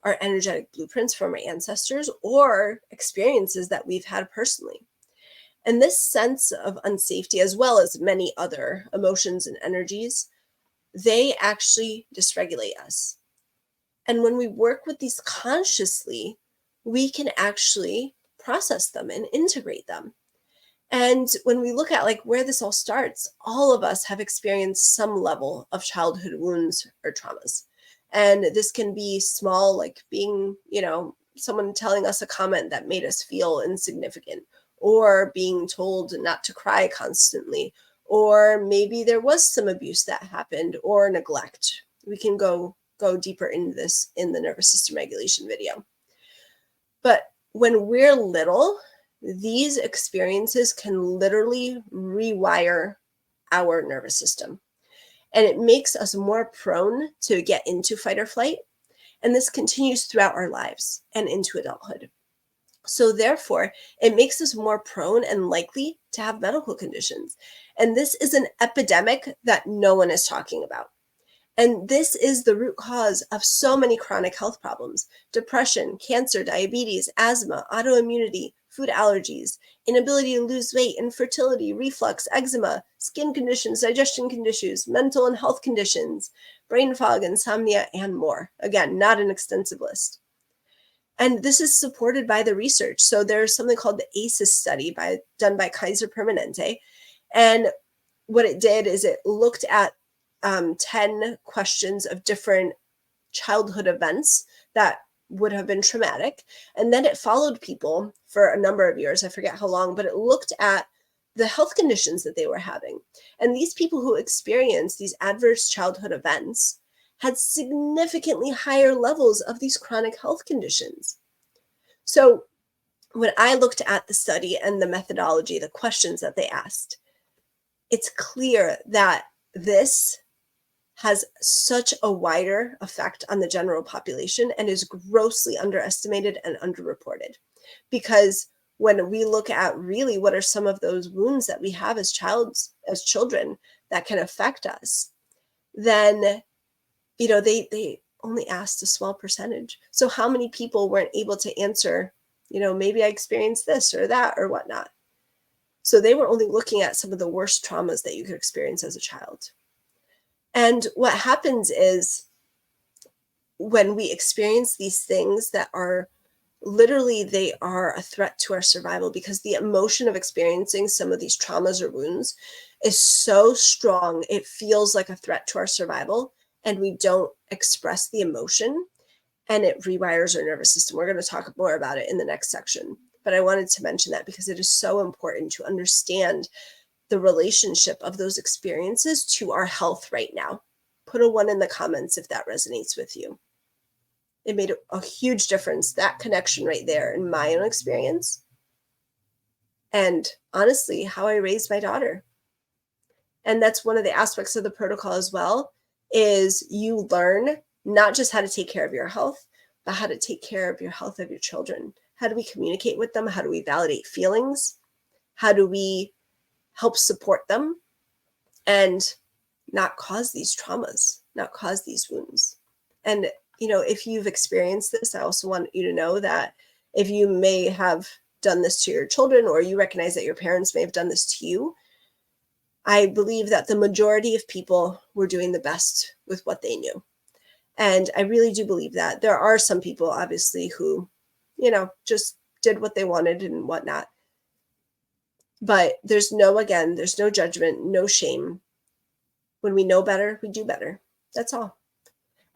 our energetic blueprints from our ancestors, or experiences that we've had personally. And this sense of unsafety, as well as many other emotions and energies, they actually dysregulate us. And when we work with these consciously, we can actually process them and integrate them. And when we look at like where this all starts, all of us have experienced some level of childhood wounds or traumas. And this can be small, like being, someone telling us a comment that made us feel insignificant, or being told not to cry constantly, or maybe there was some abuse that happened, or neglect. We can go deeper into this in the nervous system regulation video. But when we're little, these experiences can literally rewire our nervous system. And it makes us more prone to get into fight or flight. And this continues throughout our lives and into adulthood. So therefore, it makes us more prone and likely to have medical conditions. And this is an epidemic that no one is talking about. And this is the root cause of so many chronic health problems: depression, cancer, diabetes, asthma, autoimmunity, food allergies, inability to lose weight, infertility, reflux, eczema, skin conditions, digestion conditions, mental and health conditions, brain fog, insomnia, and more. Again, not an extensive list. And this is supported by the research. So there's something called the ACEs study done by Kaiser Permanente. And what it did is it looked at 10 questions of different childhood events that would have been traumatic. And then it followed people for a number of years. I forget how long, but it looked at the health conditions that they were having. And these people who experienced these adverse childhood events had significantly higher levels of these chronic health conditions. So when I looked at the study and the methodology, the questions that they asked, it's clear that this has such a wider effect on the general population and is grossly underestimated and underreported. Because when we look at really what are some of those wounds that we have as children that can affect us, then, they only asked a small percentage. So how many people weren't able to answer, maybe I experienced this or that or whatnot. So they were only looking at some of the worst traumas that you could experience as a child. And what happens is when we experience these things that are literally, they are a threat to our survival, because the emotion of experiencing some of these traumas or wounds is so strong, it feels like a threat to our survival, and we don't express the emotion, and it rewires our nervous system. We're going to talk more about it in the next section, but I wanted to mention that because it is so important to understand the relationship of those experiences to our health right now. Put a 1 in the comments if that resonates with you. It made a huge difference, that connection right there, in my own experience. And honestly, how I raised my daughter. And that's one of the aspects of the protocol as well, is you learn not just how to take care of your health, but how to take care of your health of your children. How do we communicate with them? How do we validate feelings? How do we help support them and not cause these traumas, not cause these wounds? And, if you've experienced this, I also want you to know that if you may have done this to your children, or you recognize that your parents may have done this to you, I believe that the majority of people were doing the best with what they knew. And I really do believe that. There are some people, obviously, who, just did what they wanted and whatnot. But there's no judgment, no shame. When we know better, we do better. That's all.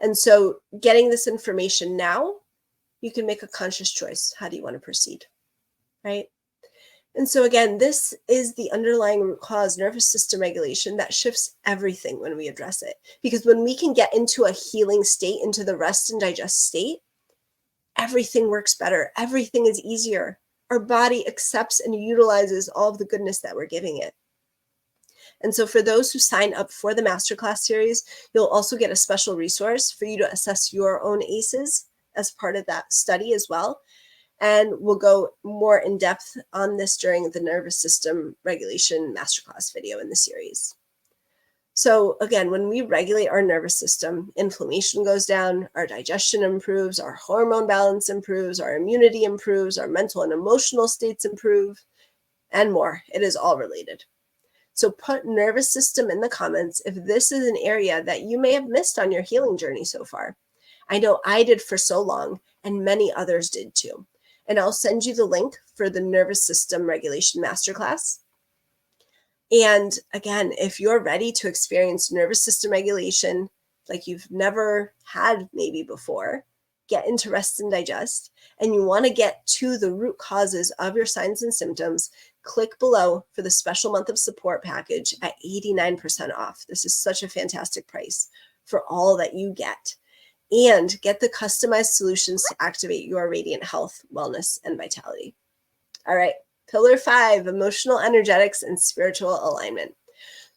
And so getting this information now, you can make a conscious choice. How do you want to proceed? Right? And so again, this is the underlying root cause, nervous system regulation, that shifts everything when we address it. Because when we can get into a healing state, into the rest and digest state, everything works better. Everything is easier. Our body accepts and utilizes all of the goodness that we're giving it. And so for those who sign up for the Masterclass series, you'll also get a special resource for you to assess your own ACEs as part of that study as well. And we'll go more in depth on this during the nervous system regulation masterclass video in the series. So again, when we regulate our nervous system, inflammation goes down, our digestion improves, our hormone balance improves, our immunity improves, our mental and emotional states improve, and more. It is all related. So put nervous system in the comments if this is an area that you may have missed on your healing journey so far. I know I did for so long, and many others did too. And I'll send you the link for the nervous system regulation masterclass. And again, if you're ready to experience nervous system regulation like you've never had maybe before, get into rest and digest, and you want to get to the root causes of your signs and symptoms, click below for the special month of support package at 89% off. This is such a fantastic price for all that you get. And get the customized solutions to activate your radiant health, wellness, and vitality. All right, pillar 5, emotional energetics and spiritual alignment.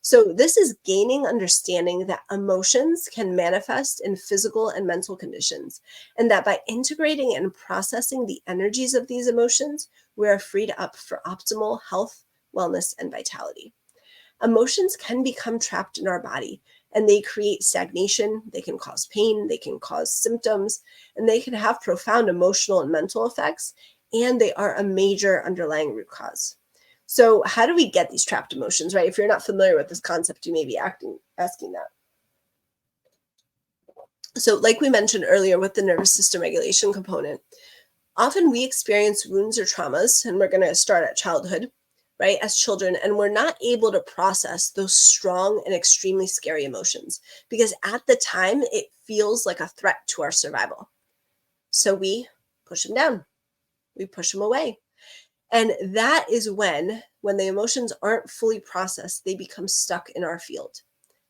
So this is gaining understanding that emotions can manifest in physical and mental conditions, and that by integrating and processing the energies of these emotions, we are freed up for optimal health, wellness, and vitality. Emotions can become trapped in our body, and they create stagnation. They can cause pain, they can cause symptoms, and they can have profound emotional and mental effects, and they are a major underlying root cause. So how do we get these trapped emotions, right? If you're not familiar with this concept, you may be asking that. So like we mentioned earlier with the nervous system regulation component, often we experience wounds or traumas, and we're going to start at childhood, right, as children, and we're not able to process those strong and extremely scary emotions because at the time it feels like a threat to our survival. So we push them down, we push them away. And that is when the emotions aren't fully processed, they become stuck in our field.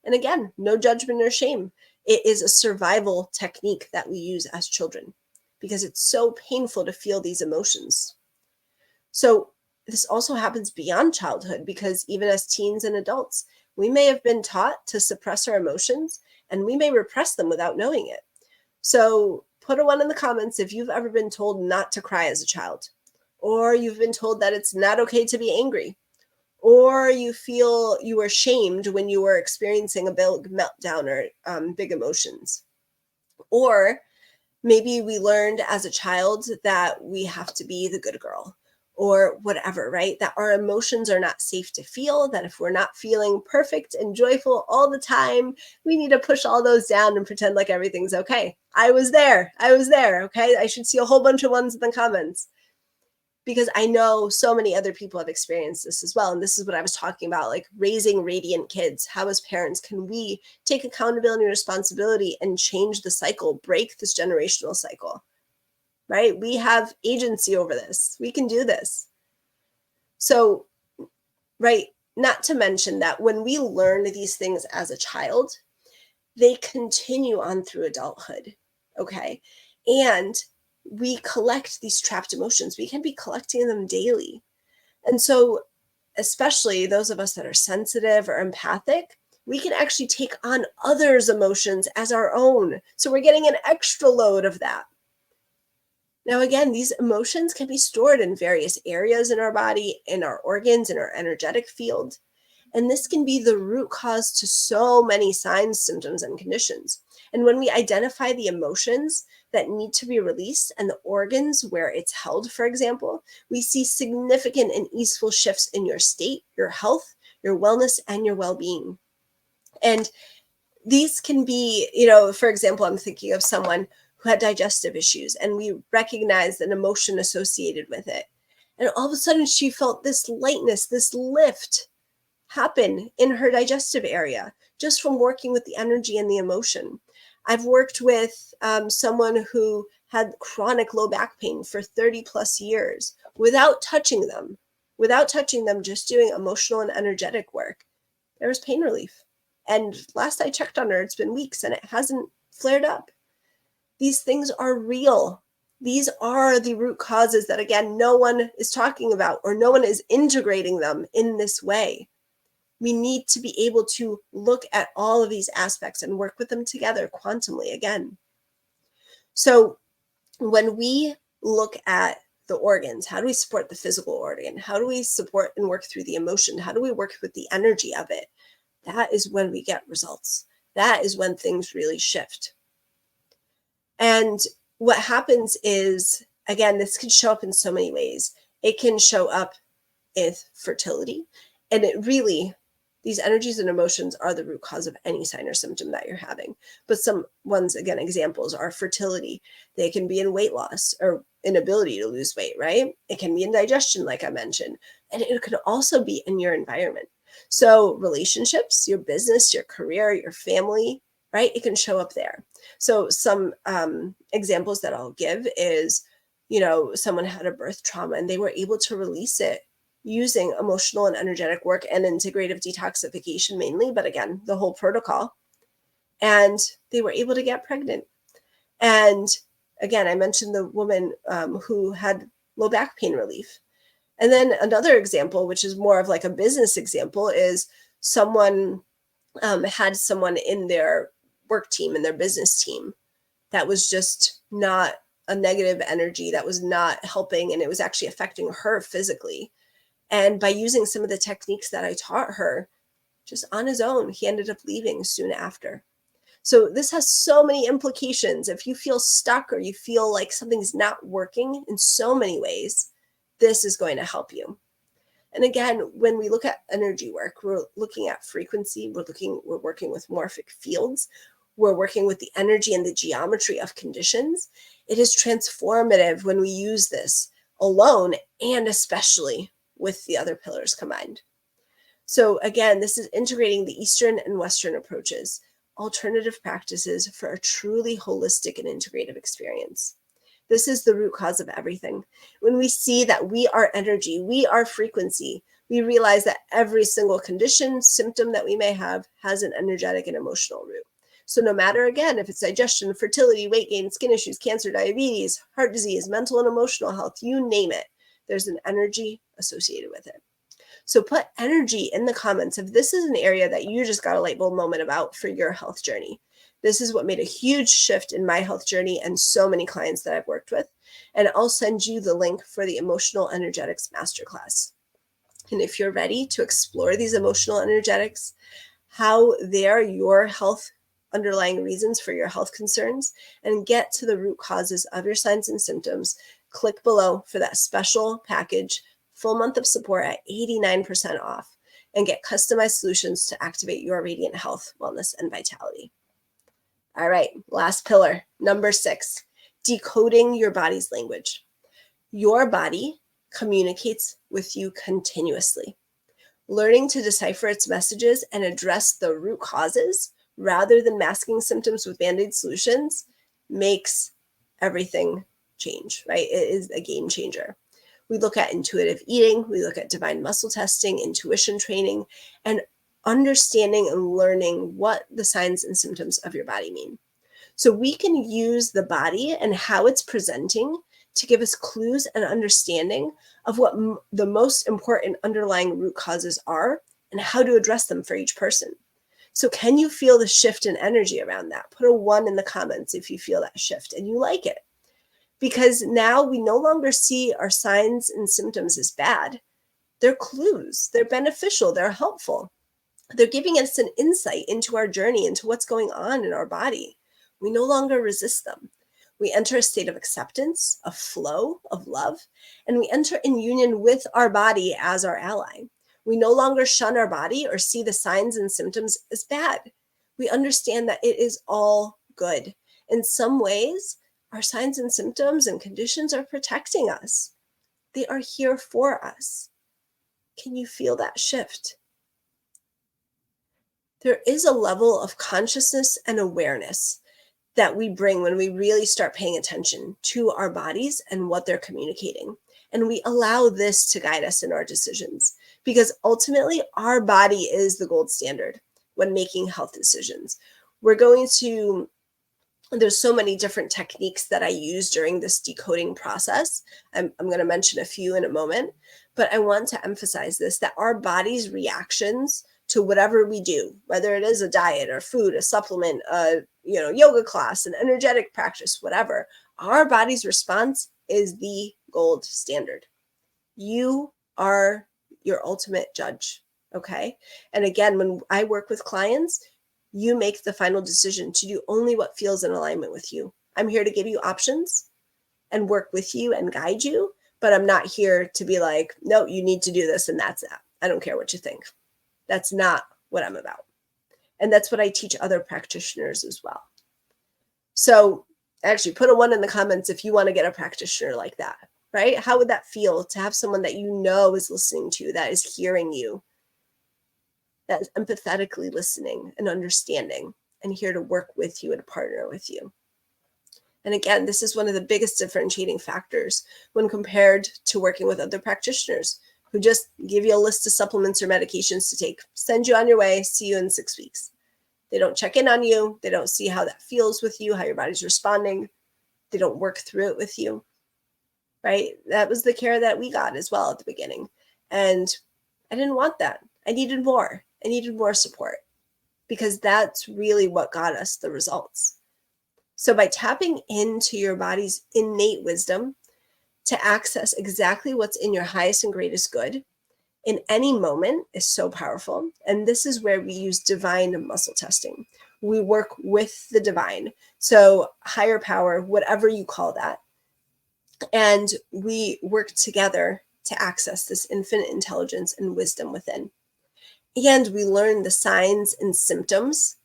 And again, no judgment or shame. It is a survival technique that we use as children because it's so painful to feel these emotions. So this also happens beyond childhood because even as teens and adults, We may have been taught to suppress our emotions, and we may repress them without knowing it. So put a 1 in the comments if you've ever been told not to cry as a child, or you've been told that it's not okay to be angry, or you feel you were shamed when you were experiencing a big meltdown or big emotions. Or maybe we learned as a child that we have to be the good girl or whatever, right? That our emotions are not safe to feel, that if we're not feeling perfect and joyful all the time, we need to push all those down and pretend like everything's okay. I was there. Okay. I should see a whole bunch of 1s in the comments, because I know so many other people have experienced this as well. And this is what I was talking about, like raising radiant kids. How as parents can we take accountability and responsibility and change the cycle, break this generational cycle, right? We have agency over this. We can do this. So, right, not to mention that when we learn these things as a child, they continue on through adulthood, okay? And we collect these trapped emotions. We can be collecting them daily. And so, especially those of us that are sensitive or empathic, we can actually take on others' emotions as our own. So we're getting an extra load of that. Now, again, these emotions can be stored in various areas in our body, in our organs, in our energetic field. And this can be the root cause to so many signs, symptoms, and conditions. And when we identify the emotions that need to be released and the organs where it's held, for example, we see significant and easeful shifts in your state, your health, your wellness, and your well-being. And these can be, for example, I'm thinking of someone who had digestive issues, and we recognized an emotion associated with it. And all of a sudden she felt this lightness, this lift happen in her digestive area just from working with the energy and the emotion. I've worked with someone who had chronic low back pain for 30 plus years without touching them, just doing emotional and energetic work. There was pain relief. And last I checked on her, it's been weeks and it hasn't flared up. These things are real. These are the root causes that, again, no one is talking about, or no one is integrating them in this way. We need to be able to look at all of these aspects and work with them together quantumly again. So when we look at the organs, how do we support the physical organ? How do we support and work through the emotion? How do we work with the energy of it? That is when we get results. That is when things really shift. And what happens is, again, this can show up in so many ways. It can show up with fertility, and it really, these energies and emotions are the root cause of any sign or symptom that you're having. But some ones, again, examples are fertility. They can be in weight loss or inability to lose weight, right? It can be in digestion, like I mentioned. And it could also be in your environment. So relationships, your business, your career, your family, right? It can show up there. So some examples that I'll give is, someone had a birth trauma and they were able to release it using emotional and energetic work and integrative detoxification mainly, but again, the whole protocol. And they were able to get pregnant. And again, I mentioned the woman who had low back pain relief. And then another example, which is more of like a business example, is someone had someone in their work team, in their business team, that was just not a negative energy, that was not helping, and it was actually affecting her physically. And by using some of the techniques that I taught her, just on his own, he ended up leaving soon after. So this has so many implications. If you feel stuck or you feel like something's not working in so many ways, this is going to help you. And again, when we look at energy work, we're looking at frequency, we're working with morphic fields, we're working with the energy and the geometry of conditions. It is transformative when we use this alone, and especially with the other pillars combined. So again, this is integrating the Eastern and Western approaches, alternative practices for a truly holistic and integrative experience. This is the root cause of everything. When we see that we are energy, we are frequency, we realize that every single condition, symptom that we may have has an energetic and emotional root. So no matter, again, if it's digestion, fertility, weight gain, skin issues, cancer, diabetes, heart disease, mental and emotional health, you name it, there's an energy associated with it. So put energy in the comments if this is an area that you just got a light bulb moment about for your health journey. This is what made a huge shift in my health journey and so many clients that I've worked with. And I'll send you the link for the Emotional Energetics Masterclass. And if you're ready to explore these emotional energetics, how they are your health underlying reasons for your health concerns, and get to the root causes of your signs and symptoms, click below for that special package, full month of support at 89% off, and get customized solutions to activate your radiant health, wellness, and vitality. All right, last pillar, number 6, decoding your body's language. Your body communicates with you continuously. Learning to decipher its messages and address the root causes rather than masking symptoms with Band-Aid solutions makes everything change, right? It is a game changer. We look at intuitive eating, we look at divine muscle testing, intuition training, and understanding and learning what the signs and symptoms of your body mean. So we can use the body and how it's presenting to give us clues and understanding of what the most important underlying root causes are and how to address them for each person. So can you feel the shift in energy around that? Put a 1 in the comments if you feel that shift and you like it. Because now we no longer see our signs and symptoms as bad. They're clues, they're beneficial, they're helpful. They're giving us an insight into our journey, into what's going on in our body. We no longer resist them. We enter a state of acceptance, of flow, of love, and we enter in union with our body as our ally. We no longer shun our body or see the signs and symptoms as bad. We understand that it is all good. In some ways, our signs and symptoms and conditions are protecting us. They are here for us. Can you feel that shift? There is a level of consciousness and awareness that we bring when we really start paying attention to our bodies and what they're communicating. And we allow this to guide us in our decisions, because ultimately our body is the gold standard when making health decisions. There's so many different techniques that I use during this decoding process. I'm going to mention a few in a moment, but I want to emphasize this, that our body's reactions to whatever we do, whether it is a diet or food, a supplement, a yoga class, an energetic practice, whatever, our body's response is the gold standard. You are your ultimate judge, okay? And again, when I work with clients, you make the final decision to do only what feels in alignment with you. I'm here to give you options and work with you and guide you, but I'm not here to be like, no, you need to do this and that's that. I don't care what you think. That's not what I'm about. And that's what I teach other practitioners as well. So actually put a 1 in the comments if you want to get a practitioner like that, right? How would that feel to have someone that you know is listening to you, that is hearing you, that is empathetically listening and understanding and here to work with you and partner with you? And again, this is one of the biggest differentiating factors when compared to working with other practitioners who just give you a list of supplements or medications to take, send you on your way, see you in 6 weeks. They don't check in on you. They don't see how that feels with you, how your body's responding. They don't work through it with you, right? That was the care that we got as well at the beginning. And I didn't want that. I needed more. I needed more support, because that's really what got us the results. So by tapping into your body's innate wisdom to access exactly what's in your highest and greatest good in any moment is so powerful. And this is where we use divine muscle testing. We work with the divine, so higher power, whatever you call that. And we work together to access this infinite intelligence and wisdom within. And we learn the signs and symptoms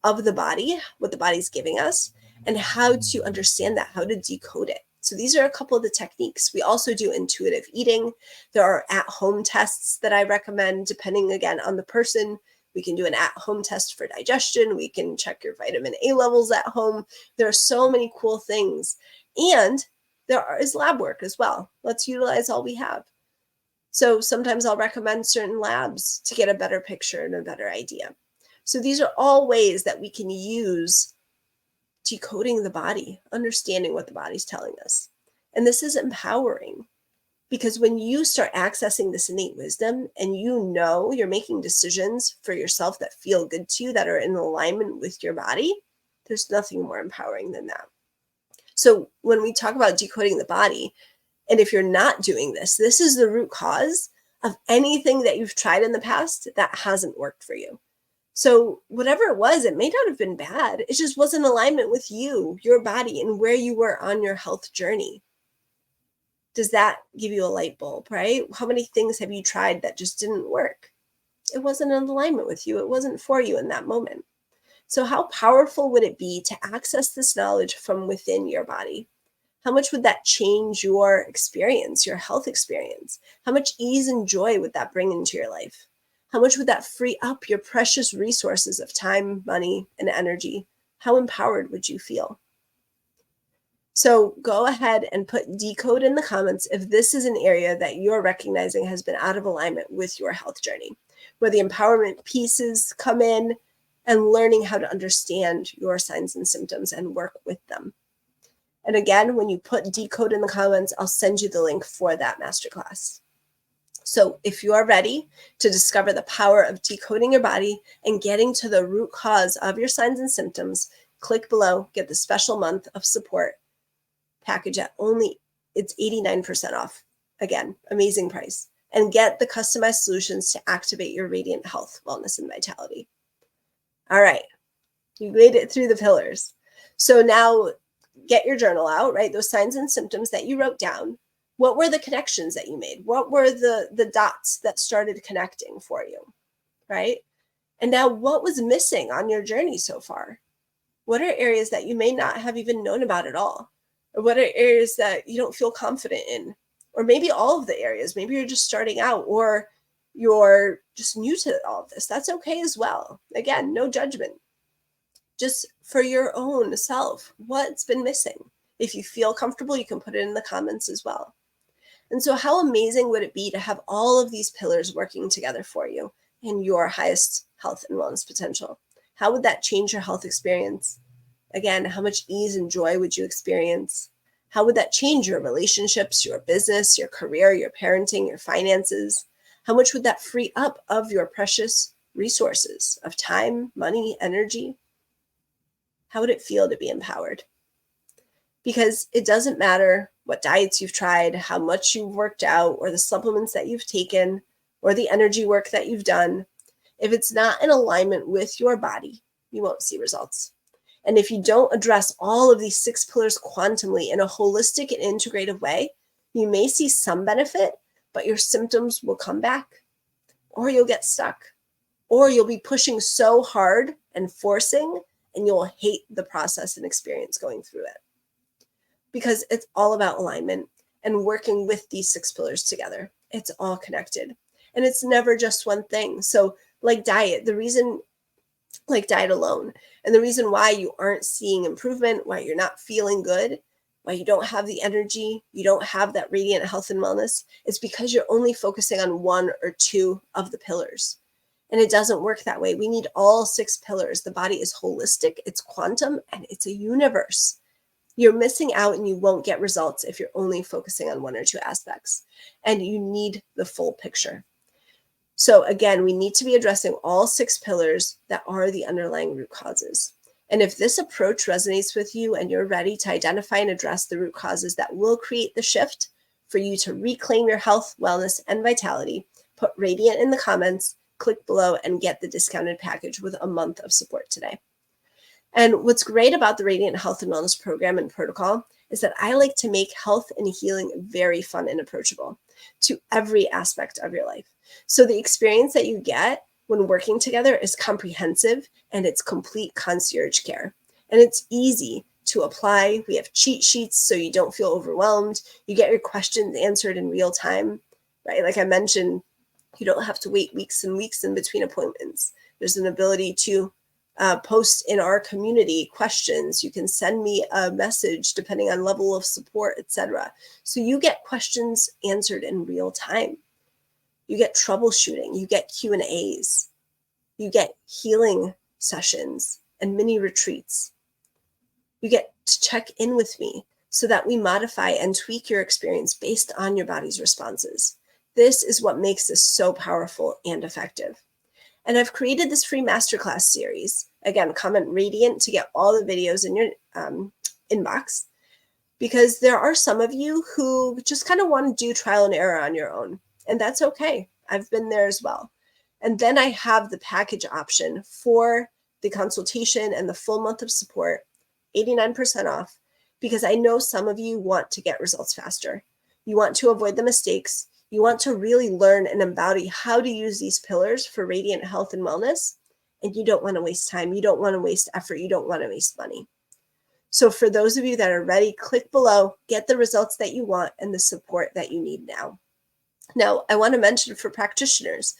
of the body, what the body's giving us, and how to understand that, how to decode it. So these are a couple of the techniques. We also do intuitive eating. There are at-home tests that I recommend, depending again on the person. We can do an at-home test for digestion. We can check your vitamin A levels at home. There are so many cool things. And there is lab work as well. Let's utilize all we have. So sometimes I'll recommend certain labs to get a better picture and a better idea. So these are all ways that we can use decoding the body, understanding what the body's telling us. And this is empowering, Because when you start accessing this innate wisdom and you know you're making decisions for yourself that feel good to you, that are in alignment with your body, there's nothing more empowering than that. So when we talk about decoding the body, and if you're not doing this, this is the root cause of anything that you've tried in the past that hasn't worked for you. So whatever it was, it may not have been bad. It just wasn't in alignment with you, your body, and where you were on your health journey. Does that give you a light bulb, right? How many things have you tried that just didn't work? It wasn't in alignment with you. It wasn't for you in that moment. So how powerful would it be to access this knowledge from within your body? How much would that change your experience, your health experience? How much ease and joy would that bring into your life? How much would that free up your precious resources of time, money, and energy? How empowered would you feel? So go ahead and put decode in the comments if this is an area that you're recognizing has been out of alignment with your health journey, where the empowerment pieces come in and learning how to understand your signs and symptoms and work with them. And again, when you put decode in the comments, I'll send you the link for that masterclass. So if you are ready to discover the power of decoding your body and getting to the root cause of your signs and symptoms, click below, get the special month of support package at it's 89% off. Again, amazing price. And get the customized solutions to activate your radiant health, wellness, and vitality. All right, you made it through the pillars. So now get your journal out, right? Those signs and symptoms that you wrote down. What were the connections that you made? What were the dots that started connecting for you, right? And now what was missing on your journey so far? What are areas that you may not have even known about at all? Or what are areas that you don't feel confident in? Or maybe all of the areas. Maybe you're just starting out, or you're just new to all of this. That's okay as well. Again, no judgment. Just for your own self, what's been missing? If you feel comfortable, you can put it in the comments as well. And so how amazing would it be to have all of these pillars working together for you in your highest health and wellness potential? How would that change your health experience? Again, how much ease and joy would you experience? How would that change your relationships, your business, your career, your parenting, your finances? How much would that free up of your precious resources of time, money, energy? How would it feel to be empowered? Because it doesn't matter what diets you've tried, how much you've worked out, or the supplements that you've taken, or the energy work that you've done. If it's not in alignment with your body, you won't see results. And if you don't address all of these 6 pillars quantumly in a holistic and integrative way, you may see some benefit, but your symptoms will come back, or you'll get stuck, or you'll be pushing so hard and forcing, and you'll hate the process and experience going through it. Because it's all about alignment and working with these 6 pillars together. It's all connected. And it's never just one thing. So like diet, like diet alone, and the reason why you aren't seeing improvement, why you're not feeling good, why you don't have the energy, you don't have that radiant health and wellness, is because you're only focusing on 1 or 2 of the pillars. And it doesn't work that way. We need all 6 pillars. The body is holistic, it's quantum, and it's a universe. You're missing out and you won't get results if you're only focusing on 1 or 2 aspects. And you need the full picture. So again, we need to be addressing all 6 pillars that are the underlying root causes. And if this approach resonates with you and you're ready to identify and address the root causes that will create the shift for you to reclaim your health, wellness, and vitality, put radiant in the comments, click below, and get the discounted package with a month of support today. And what's great about the Radiant Health and Wellness program and protocol is that I like to make health and healing very fun and approachable to every aspect of your life. So the experience that you get when working together is comprehensive, and it's complete concierge care. And it's easy to apply. We have cheat sheets so you don't feel overwhelmed. You get your questions answered in real time, right? Like I mentioned, you don't have to wait weeks and weeks in between appointments. There's an ability to post in our community questions. You can send me a message depending on level of support, etc. So you get questions answered in real time. You get troubleshooting. You get Q&As. You get healing sessions and mini retreats. You get to check in with me so that we modify and tweak your experience based on your body's responses. This is what makes this so powerful and effective. And I've created this free masterclass series. Again, comment radiant to get all the videos in your inbox, because there are some of you who just kind of want to do trial and error on your own. And that's okay. I've been there as well. And then I have the package option for the consultation and the full month of support, 89% off, because I know some of you want to get results faster. You want to avoid the mistakes. You want to really learn and embody how to use these pillars for radiant health and wellness. And you don't want to waste time. You don't want to waste effort. You don't want to waste money. So for those of you that are ready, click below, get the results that you want and the support that you need now. Now, I want to mention for practitioners,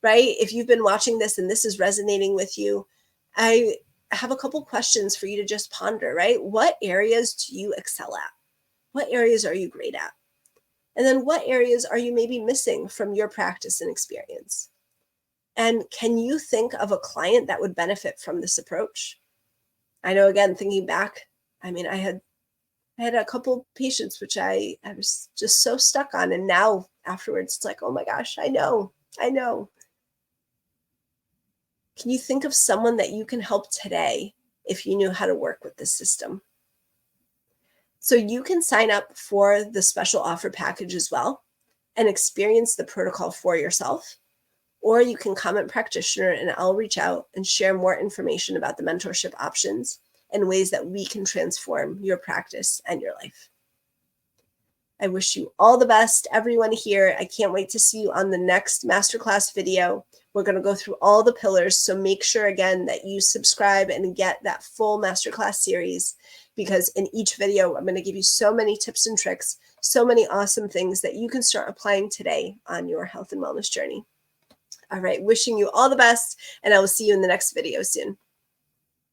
right? If you've been watching this and this is resonating with you, I have a couple questions for you to just ponder, right? What areas do you excel at? What areas are you great at? And then what areas are you maybe missing from your practice and experience? And can you think of a client that would benefit from this approach? I know, again, thinking back, I mean, I had a couple patients which I was just so stuck on. And now afterwards, it's like, oh my gosh, I know. Can you think of someone that you can help today if you knew how to work with this system? So you can sign up for the special offer package as well and experience the protocol for yourself. Or you can comment practitioner and I'll reach out and share more information about the mentorship options and ways that we can transform your practice and your life. I wish you all the best, everyone here. I can't wait to see you on the next masterclass video. We're going to go through all the pillars. So make sure, again, that you subscribe and get that full masterclass series, because in each video, I'm going to give you so many tips and tricks, so many awesome things that you can start applying today on your health and wellness journey. All right, wishing you all the best, and I will see you in the next video soon.